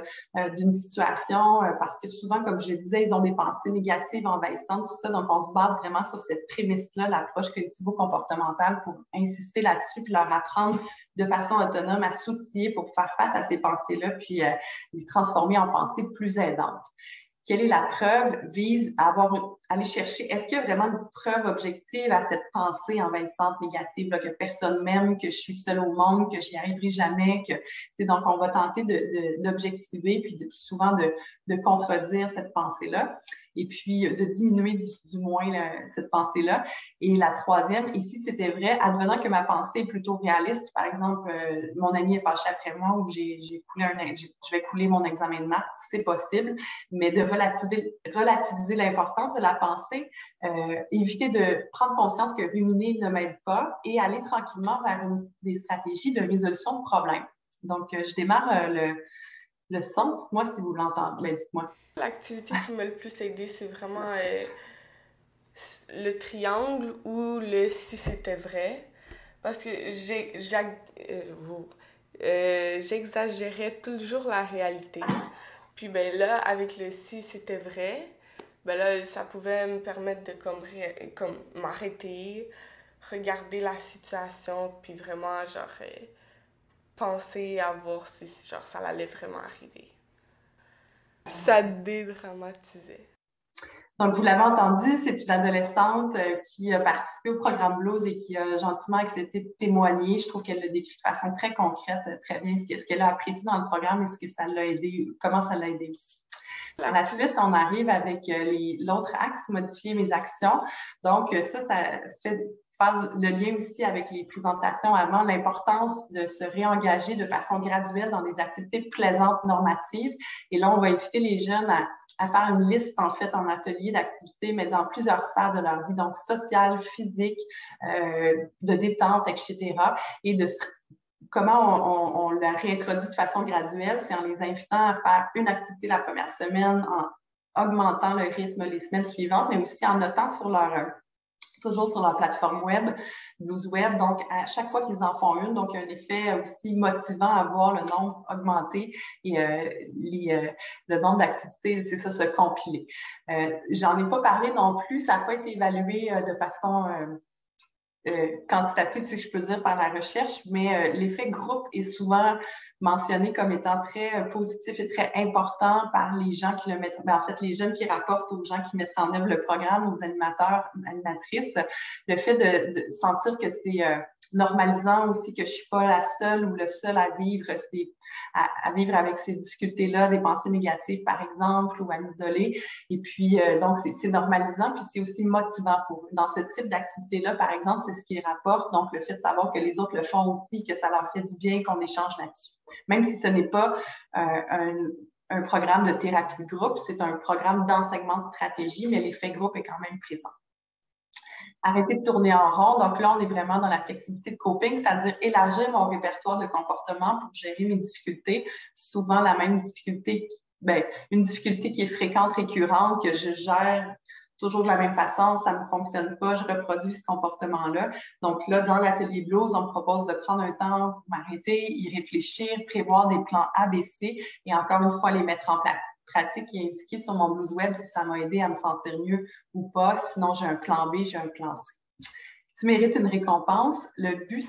[SPEAKER 4] d'une situation, parce que souvent, comme je le disais, ils ont des pensées négatives, envahissantes, tout ça. Donc, on se base vraiment sur cette prémisse-là, l'approche cognitivo-comportementale, pour insister là-dessus, puis leur apprendre de façon autonome à s'outiller pour faire face à ces pensées-là, puis les transformer en pensées plus aidantes. Quelle est la preuve? Vise à aller chercher, est-ce qu'il y a vraiment une preuve objective à cette pensée envahissante négative, là, que personne m'aime, que je suis seule au monde, que j'y arriverai jamais, donc on va tenter d'objectiver, puis souvent de contredire cette pensée-là, et puis de diminuer du moins cette pensée-là. Et la 3e, et si c'était vrai, advenant que ma pensée est plutôt réaliste, par exemple, mon ami est fâché après moi ou je vais couler mon examen de maths, c'est possible, mais de relativiser l'importance de la pensée, éviter de prendre conscience que ruminer ne m'aide pas et aller tranquillement vers des stratégies de résolution de problèmes. Donc, je démarre le son. Dites-moi si vous l'entendez. Ben, dites-moi.
[SPEAKER 5] L'activité qui m'a le plus aidée, c'est vraiment le triangle ou le si c'était vrai. Parce que j'exagérais toujours la réalité. Puis ben là, avec le si c'était vrai, ben là, ça pouvait me permettre de comme m'arrêter, regarder la situation, puis vraiment, genre, penser à voir si genre, ça allait vraiment arriver. Ça dédramatisait.
[SPEAKER 4] Donc, vous l'avez entendu, c'est une adolescente qui a participé au programme Blues et qui a gentiment accepté de témoigner. Je trouve qu'elle l'a décrit de façon très concrète, très bien, ce qu'elle a apprécié dans le programme et ce que ça l'a aidé, comment ça l'a aidé aussi. Par la suite, on arrive avec l'autre axe, modifier mes actions. Donc, ça fait faire le lien aussi avec les présentations avant, l'importance de se réengager de façon graduelle dans des activités plaisantes, normatives. Et là, on va inviter les jeunes à faire une liste, en fait, en atelier d'activités, mais dans plusieurs sphères de leur vie, donc sociale, physique, de détente, etc. Et de comment on la réintroduit de façon graduelle, c'est en les invitant à faire une activité la première semaine, en augmentant le rythme les semaines suivantes, mais aussi en notant sur toujours sur leur plateforme web, Blues Web. Donc, à chaque fois qu'ils en font une, donc un effet aussi motivant à voir le nombre augmenter et le nombre d'activités, c'est ça, se compiler. J'en ai pas parlé non plus, ça n'a pas été évalué de façon quantitative, si je peux dire, par la recherche, mais l'effet groupe est souvent mentionné comme étant très positif et très important par les gens qui le mettent, en fait, les jeunes qui rapportent aux gens qui mettent en œuvre le programme, aux animateurs, animatrices, le fait de sentir que c'est normalisant aussi, que je suis pas la seule ou le seul à vivre, à vivre avec ces difficultés-là, des pensées négatives, par exemple, ou à m'isoler. Et puis, donc, c'est normalisant, puis c'est aussi motivant pour eux. Dans ce type d'activité-là, par exemple, c'est ce qu'ils rapportent. Donc, le fait de savoir que les autres le font aussi, que ça leur fait du bien, qu'on échange là-dessus. Même si ce n'est pas un programme de thérapie de groupe, c'est un programme d'enseignement de stratégie, mais l'effet groupe est quand même présent. Arrêter de tourner en rond. Donc là, on est vraiment dans la flexibilité de coping, c'est-à-dire élargir mon répertoire de comportements pour gérer mes difficultés. Souvent, la même difficulté, une difficulté qui est fréquente, récurrente, que je gère toujours de la même façon, ça ne fonctionne pas, je reproduis ce comportement-là. Donc là, dans l'atelier Blues, on me propose de prendre un temps pour m'arrêter, y réfléchir, prévoir des plans ABC et encore une fois, les mettre en pratique et indiquer sur mon Blues Web si ça m'a aidé à me sentir mieux ou pas. Sinon, j'ai un plan B, j'ai un plan C. Tu mérites une récompense. Le but,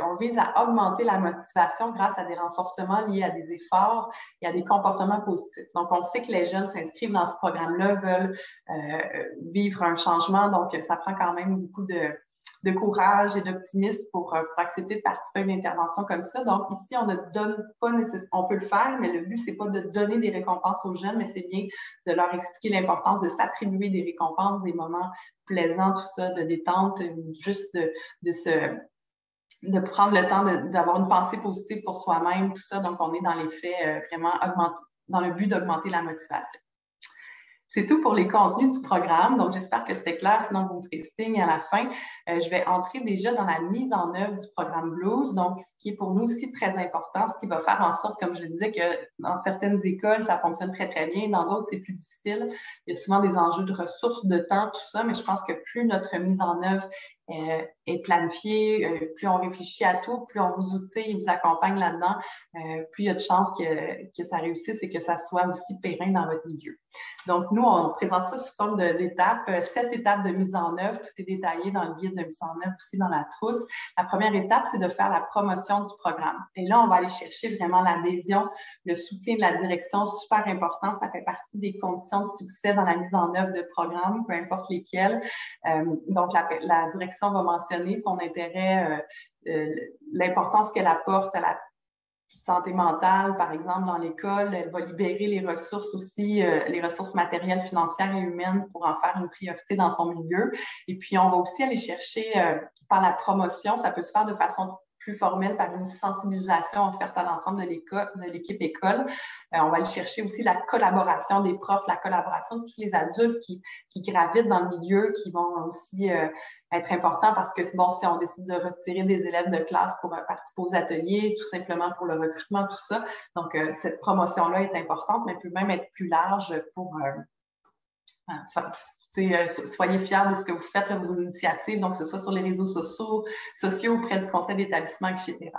[SPEAKER 4] on vise à augmenter la motivation grâce à des renforcements liés à des efforts et à des comportements positifs. Donc, on sait que les jeunes s'inscrivent dans ce programme-là, veulent vivre un changement. Donc, ça prend quand même beaucoup de courage et d'optimisme pour accepter de participer à une intervention comme ça. Donc, ici, on ne donne pas nécessairement, on peut le faire, mais le but, c'est pas de donner des récompenses aux jeunes, mais c'est bien de leur expliquer l'importance de s'attribuer des récompenses, des moments plaisants, tout ça, de détente, juste de prendre le temps d'avoir une pensée positive pour soi-même, tout ça. Donc, on est dans l'effet vraiment dans le but d'augmenter la motivation. C'est tout pour les contenus du programme. Donc, j'espère que c'était clair. Sinon, vous me ferez signe à la fin. Je vais entrer déjà dans la mise en œuvre du programme Blues. Donc, ce qui est pour nous aussi très important, ce qui va faire en sorte, comme je le disais, que dans certaines écoles, ça fonctionne très, très bien. Dans d'autres, c'est plus difficile. Il y a souvent des enjeux de ressources, de temps, tout ça. Mais je pense que plus notre mise en œuvre est planifiée, plus on réfléchit à tout, plus on vous outille et vous accompagne là-dedans, plus il y a de chances que ça réussisse et que ça soit aussi périn dans votre milieu. Donc, nous, on présente ça sous forme d'étapes, 7 étapes de mise en œuvre. Tout est détaillé dans le guide de mise en œuvre aussi dans la trousse. La première étape, c'est de faire la promotion du programme. Et là, on va aller chercher vraiment l'adhésion, le soutien de la direction, super important. Ça fait partie des conditions de succès dans la mise en œuvre de programmes, peu importe lesquels. Donc, la direction va mentionner son intérêt, l'importance qu'elle apporte à la santé mentale, par exemple, dans l'école. Elle va libérer les ressources aussi, les ressources matérielles, financières et humaines pour en faire une priorité dans son milieu. Et puis, on va aussi aller chercher par la promotion, ça peut se faire de façon plus formelle par une sensibilisation offerte à l'ensemble de l'équipe école. On va aller chercher aussi la collaboration des profs, la collaboration de tous les adultes qui gravitent dans le milieu, qui vont aussi être importants parce que, bon, si on décide de retirer des élèves de classe pour participer aux ateliers, tout simplement pour le recrutement, tout ça. Donc, cette promotion-là est importante, mais peut même être plus large pour soyez fiers de ce que vous faites, là, vos initiatives, donc que ce soit sur les réseaux sociaux auprès du conseil d'établissement, etc.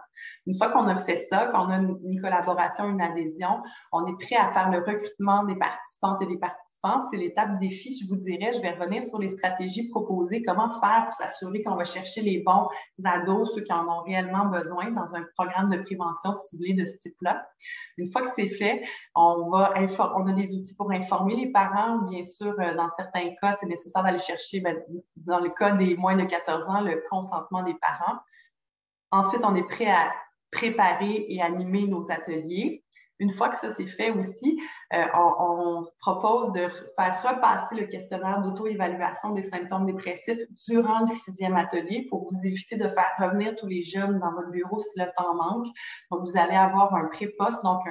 [SPEAKER 4] Une fois qu'on a fait ça, qu'on a une collaboration, une adhésion, on est prêt à faire le recrutement des participantes et des participants participants. C'est l'étape défi, je vous dirais. Je vais revenir sur les stratégies proposées, comment faire pour s'assurer qu'on va chercher les bons ados, ceux qui en ont réellement besoin dans un programme de prévention ciblé de ce type-là. Une fois que c'est fait, on a des outils pour informer les parents. Bien sûr, dans certains cas, c'est nécessaire d'aller chercher, dans le cas des moins de 14 ans, le consentement des parents. Ensuite, on est prêt à préparer et animer nos ateliers. Une fois que ça c'est fait aussi, on propose de faire repasser le questionnaire d'auto-évaluation des symptômes dépressifs durant le 6e atelier pour vous éviter de faire revenir tous les jeunes dans votre bureau si le temps manque. Donc, vous allez avoir un pré-post, donc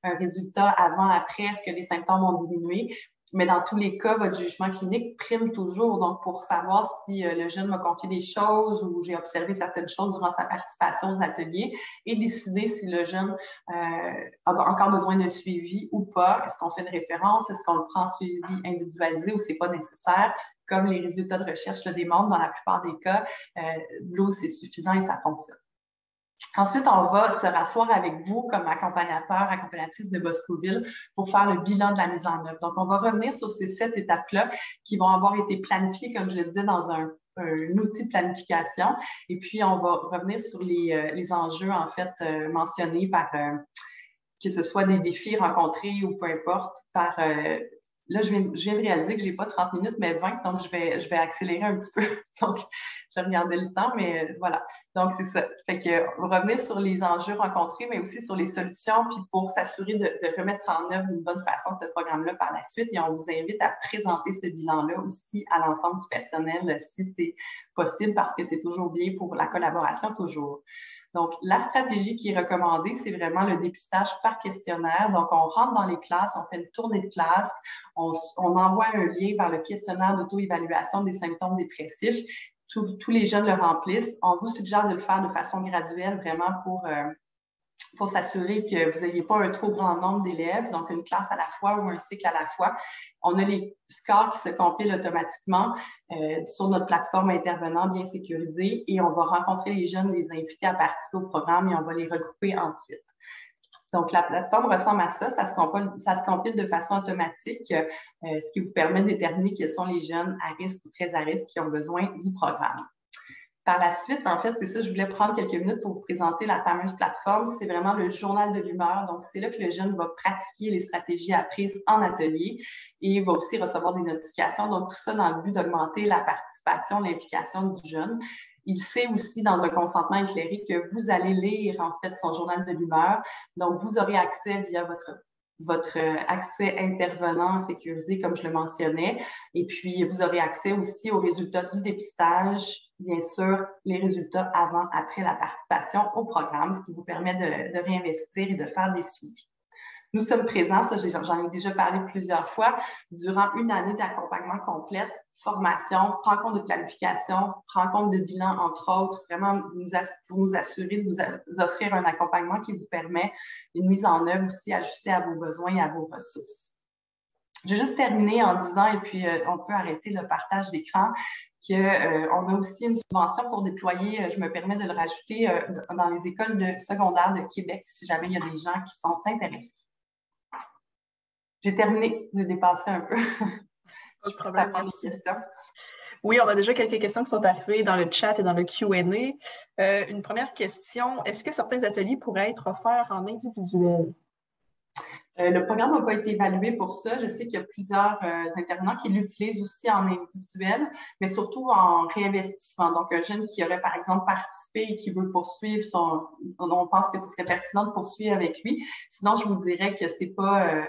[SPEAKER 4] un résultat avant-après, est-ce que les symptômes ont diminué? Mais dans tous les cas, votre jugement clinique prime toujours. Donc, pour savoir si le jeune m'a confié des choses ou j'ai observé certaines choses durant sa participation aux ateliers et décider si le jeune a encore besoin d'un suivi ou pas. Est-ce qu'on fait une référence? Est-ce qu'on le prend en suivi individualisé ou c'est pas nécessaire? Comme les résultats de recherche le démontrent, dans la plupart des cas, Blues, c'est suffisant et ça fonctionne. Ensuite, on va se rasseoir avec vous comme accompagnatrice de Boscoville pour faire le bilan de la mise en œuvre. Donc, on va revenir sur ces 7 étapes-là qui vont avoir été planifiées, comme je le disais, dans un outil de planification. Et puis, on va revenir sur les enjeux, en fait, mentionnés par, que ce soit des défis rencontrés ou peu importe, par... Là, je viens de réaliser que je n'ai pas 30 minutes, mais 20, donc je vais accélérer un petit peu. Donc, je regardais le temps, mais voilà. Donc, c'est ça. Fait que revenir sur les enjeux rencontrés, mais aussi sur les solutions, puis pour s'assurer de remettre en œuvre d'une bonne façon ce programme-là par la suite. Et on vous invite à présenter ce bilan-là aussi à l'ensemble du personnel, si c'est possible, parce que c'est toujours bien pour la collaboration, toujours. Donc, la stratégie qui est recommandée, c'est vraiment le dépistage par questionnaire. Donc, on rentre dans les classes, on fait une tournée de classe, on envoie un lien vers le questionnaire d'auto-évaluation des symptômes dépressifs. Tous les jeunes le remplissent. On vous suggère de le faire de façon graduelle, vraiment pour s'assurer que vous n'ayez pas un trop grand nombre d'élèves, donc une classe à la fois ou un cycle à la fois. On a les scores qui se compilent automatiquement sur notre plateforme intervenant bien sécurisée et on va rencontrer les jeunes, les inviter à participer au programme et on va les regrouper ensuite. Donc, la plateforme ressemble à ça. Ça se compile de façon automatique, ce qui vous permet de déterminer quels sont les jeunes à risque ou très à risque qui ont besoin du programme. Par la suite, en fait, c'est ça, je voulais prendre quelques minutes pour vous présenter la fameuse plateforme. C'est vraiment le journal de l'humeur. Donc, c'est là que le jeune va pratiquer les stratégies apprises en atelier et va aussi recevoir des notifications. Donc, tout ça dans le but d'augmenter la participation, l'implication du jeune. Il sait aussi, dans un consentement éclairé, que vous allez lire, en fait, son journal de l'humeur. Donc, vous aurez accès via votre accès intervenant sécurisé, comme je le mentionnais. Et puis, vous aurez accès aussi aux résultats du dépistage, bien sûr, les résultats avant, après la participation au programme, ce qui vous permet de réinvestir et de faire des suivis. Nous sommes présents, ça j'en ai déjà parlé plusieurs fois, durant une année d'accompagnement complète, formation, rencontre de planification, rencontre de bilan, entre autres, vraiment pour nous assurer de vous offrir un accompagnement qui vous permet une mise en œuvre aussi ajustée à vos besoins et à vos ressources. Je vais juste terminer en disant, et puis on peut arrêter le partage d'écran, qu'on a aussi une subvention pour déployer, je me permets de le rajouter, dans les écoles de secondaire de Québec, si jamais il y a des gens qui sont intéressés. J'ai terminé, j'ai dépassé un peu.
[SPEAKER 1] Pas de problème. Oui, on a déjà quelques questions qui sont arrivées dans le chat et dans le Q&A. Une première question, est-ce que certains ateliers pourraient être offerts en individuel?
[SPEAKER 4] Le programme n'a pas été évalué pour ça. Je sais qu'il y a plusieurs intervenants qui l'utilisent aussi en individuel, mais surtout en réinvestissement. Donc, un jeune qui aurait, par exemple, participé et qui veut poursuivre on pense que ce serait pertinent de poursuivre avec lui. Sinon, je vous dirais que c'est pas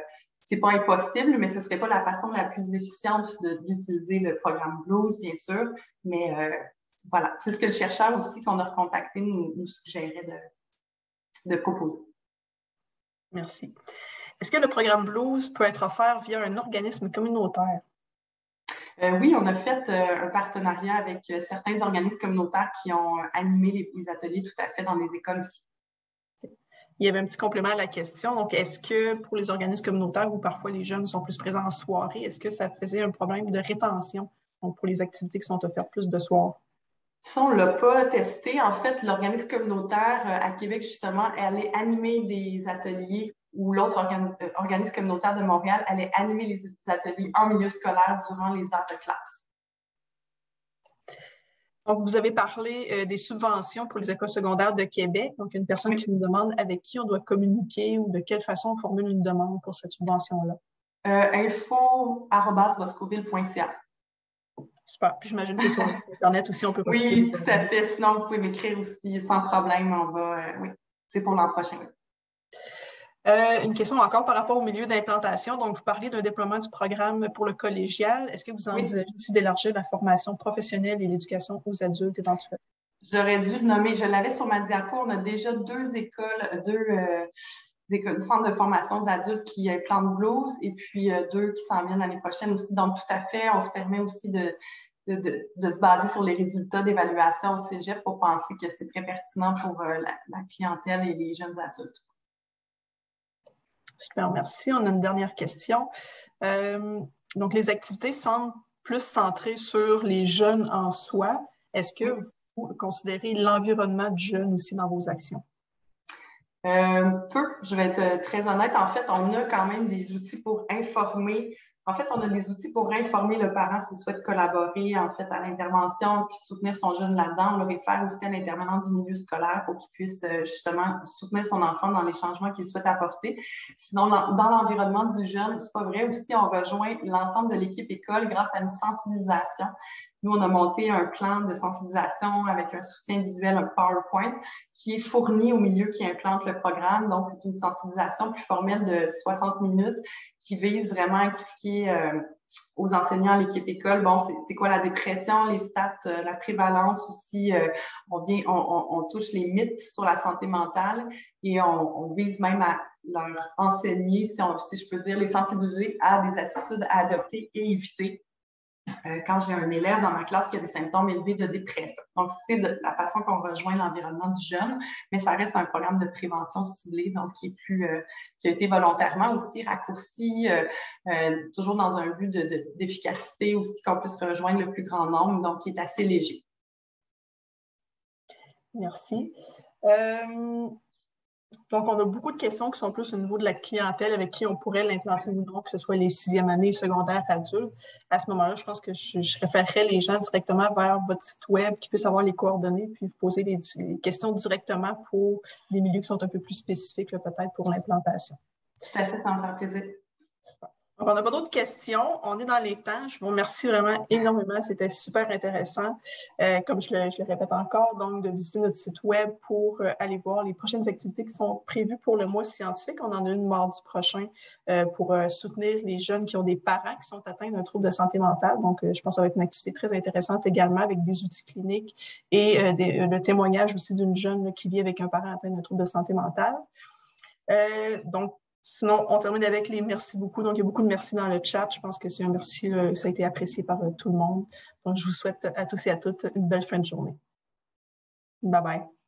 [SPEAKER 4] impossible, mais ce ne serait pas la façon la plus efficiente d'utiliser le programme Blues, bien sûr. Mais voilà, c'est ce que le chercheur aussi qu'on a recontacté nous suggérait de proposer.
[SPEAKER 1] Merci. Est-ce que le programme Blues peut être offert via un organisme communautaire?
[SPEAKER 4] Oui, on a fait un partenariat avec certains organismes communautaires qui ont animé les ateliers tout à fait dans les écoles aussi.
[SPEAKER 1] Il y avait un petit complément à la question. Donc, est-ce que pour les organismes communautaires où parfois les jeunes sont plus présents en soirée, est-ce que ça faisait un problème de rétention donc pour les activités qui sont offertes plus de soir?
[SPEAKER 4] Ça, on ne l'a pas testé. En fait, l'organisme communautaire à Québec, justement, allait animer des ateliers ou l'autre organisme communautaire de Montréal allait animer les ateliers en milieu scolaire durant les heures de classe.
[SPEAKER 1] Donc, vous avez parlé des subventions pour les écoles secondaires de Québec. Donc, une personne qui nous demande avec qui on doit communiquer ou de quelle façon on formule une demande pour cette subvention-là.
[SPEAKER 4] info@boscoville.ca.
[SPEAKER 1] Super. Puis j'imagine que sur le site Internet aussi, on peut...
[SPEAKER 4] Oui, tout à fait. Sinon, vous pouvez m'écrire aussi sans problème. On va... oui, c'est pour l'an prochain.
[SPEAKER 1] Une question encore par rapport au milieu d'implantation. Donc, vous parliez d'un déploiement du programme pour le collégial. Est-ce que vous envisagez aussi d'élargir la formation professionnelle et l'éducation aux adultes éventuellement?
[SPEAKER 4] J'aurais dû le nommer. Je l'avais sur ma diapo. On a déjà deux centres de formation aux adultes qui plantent Blues et puis deux qui s'en viennent l'année prochaine aussi. Donc, tout à fait, on se permet aussi de se baser sur les résultats d'évaluation au cégep pour penser que c'est très pertinent pour la clientèle et les jeunes adultes.
[SPEAKER 1] Super, merci. On a une dernière question. Donc, les activités semblent plus centrées sur les jeunes en soi. Est-ce que vous considérez l'environnement du jeune aussi dans vos actions?
[SPEAKER 4] Peu, je vais être très honnête. En fait, on a quand même des outils pour informer. En fait, on a des outils pour informer le parent s'il souhaite collaborer en fait à l'intervention puis soutenir son jeune là-dedans. On le réfère aussi à l'intervenant du milieu scolaire pour qu'il puisse justement soutenir son enfant dans les changements qu'il souhaite apporter. Sinon, dans l'environnement du jeune, c'est pas vrai aussi, on rejoint l'ensemble de l'équipe école grâce à une sensibilisation. Nous, on a monté un plan de sensibilisation avec un soutien visuel, un PowerPoint, qui est fourni au milieu qui implante le programme. Donc, c'est une sensibilisation plus formelle de 60 minutes qui vise vraiment à expliquer aux enseignants, l'équipe école, bon, c'est quoi la dépression, les stats, la prévalence aussi. On touche les mythes sur la santé mentale et on vise même à leur enseigner, si je peux dire, les sensibiliser à des attitudes à adopter et éviter. Quand j'ai un élève dans ma classe qui a des symptômes élevés de dépression. Donc, c'est de la façon qu'on rejoint l'environnement du jeune, mais ça reste un programme de prévention ciblé, donc qui a été volontairement aussi raccourci, toujours dans un but d'efficacité aussi, qu'on puisse rejoindre le plus grand nombre, donc qui est assez léger.
[SPEAKER 1] Merci. Donc, on a beaucoup de questions qui sont plus au niveau de la clientèle avec qui on pourrait l'implanter ou non, que ce soit les 6e années, secondaires, adultes. À ce moment-là, je pense que je référerais les gens directement vers votre site web qui puisse avoir les coordonnées puis vous poser les questions directement pour des milieux qui sont un peu plus spécifiques, peut-être pour l'implantation.
[SPEAKER 4] Tout à fait, ça me fait plaisir.
[SPEAKER 1] Super. Donc, on n'a pas d'autres questions. On est dans les temps. Je vous remercie vraiment énormément. C'était super intéressant. Comme je le répète encore, donc de visiter notre site web pour aller voir les prochaines activités qui sont prévues pour le mois scientifique. On en a une mardi prochain pour soutenir les jeunes qui ont des parents qui sont atteints d'un trouble de santé mentale. Donc, je pense que ça va être une activité très intéressante également avec des outils cliniques et le témoignage aussi d'une jeune qui vit avec un parent atteint d'un trouble de santé mentale. Donc, sinon, on termine avec les merci beaucoup. Donc, il y a beaucoup de merci dans le chat. Je pense que c'est un merci, ça a été apprécié par tout le monde. Donc, je vous souhaite à tous et à toutes une belle fin de journée. Bye bye.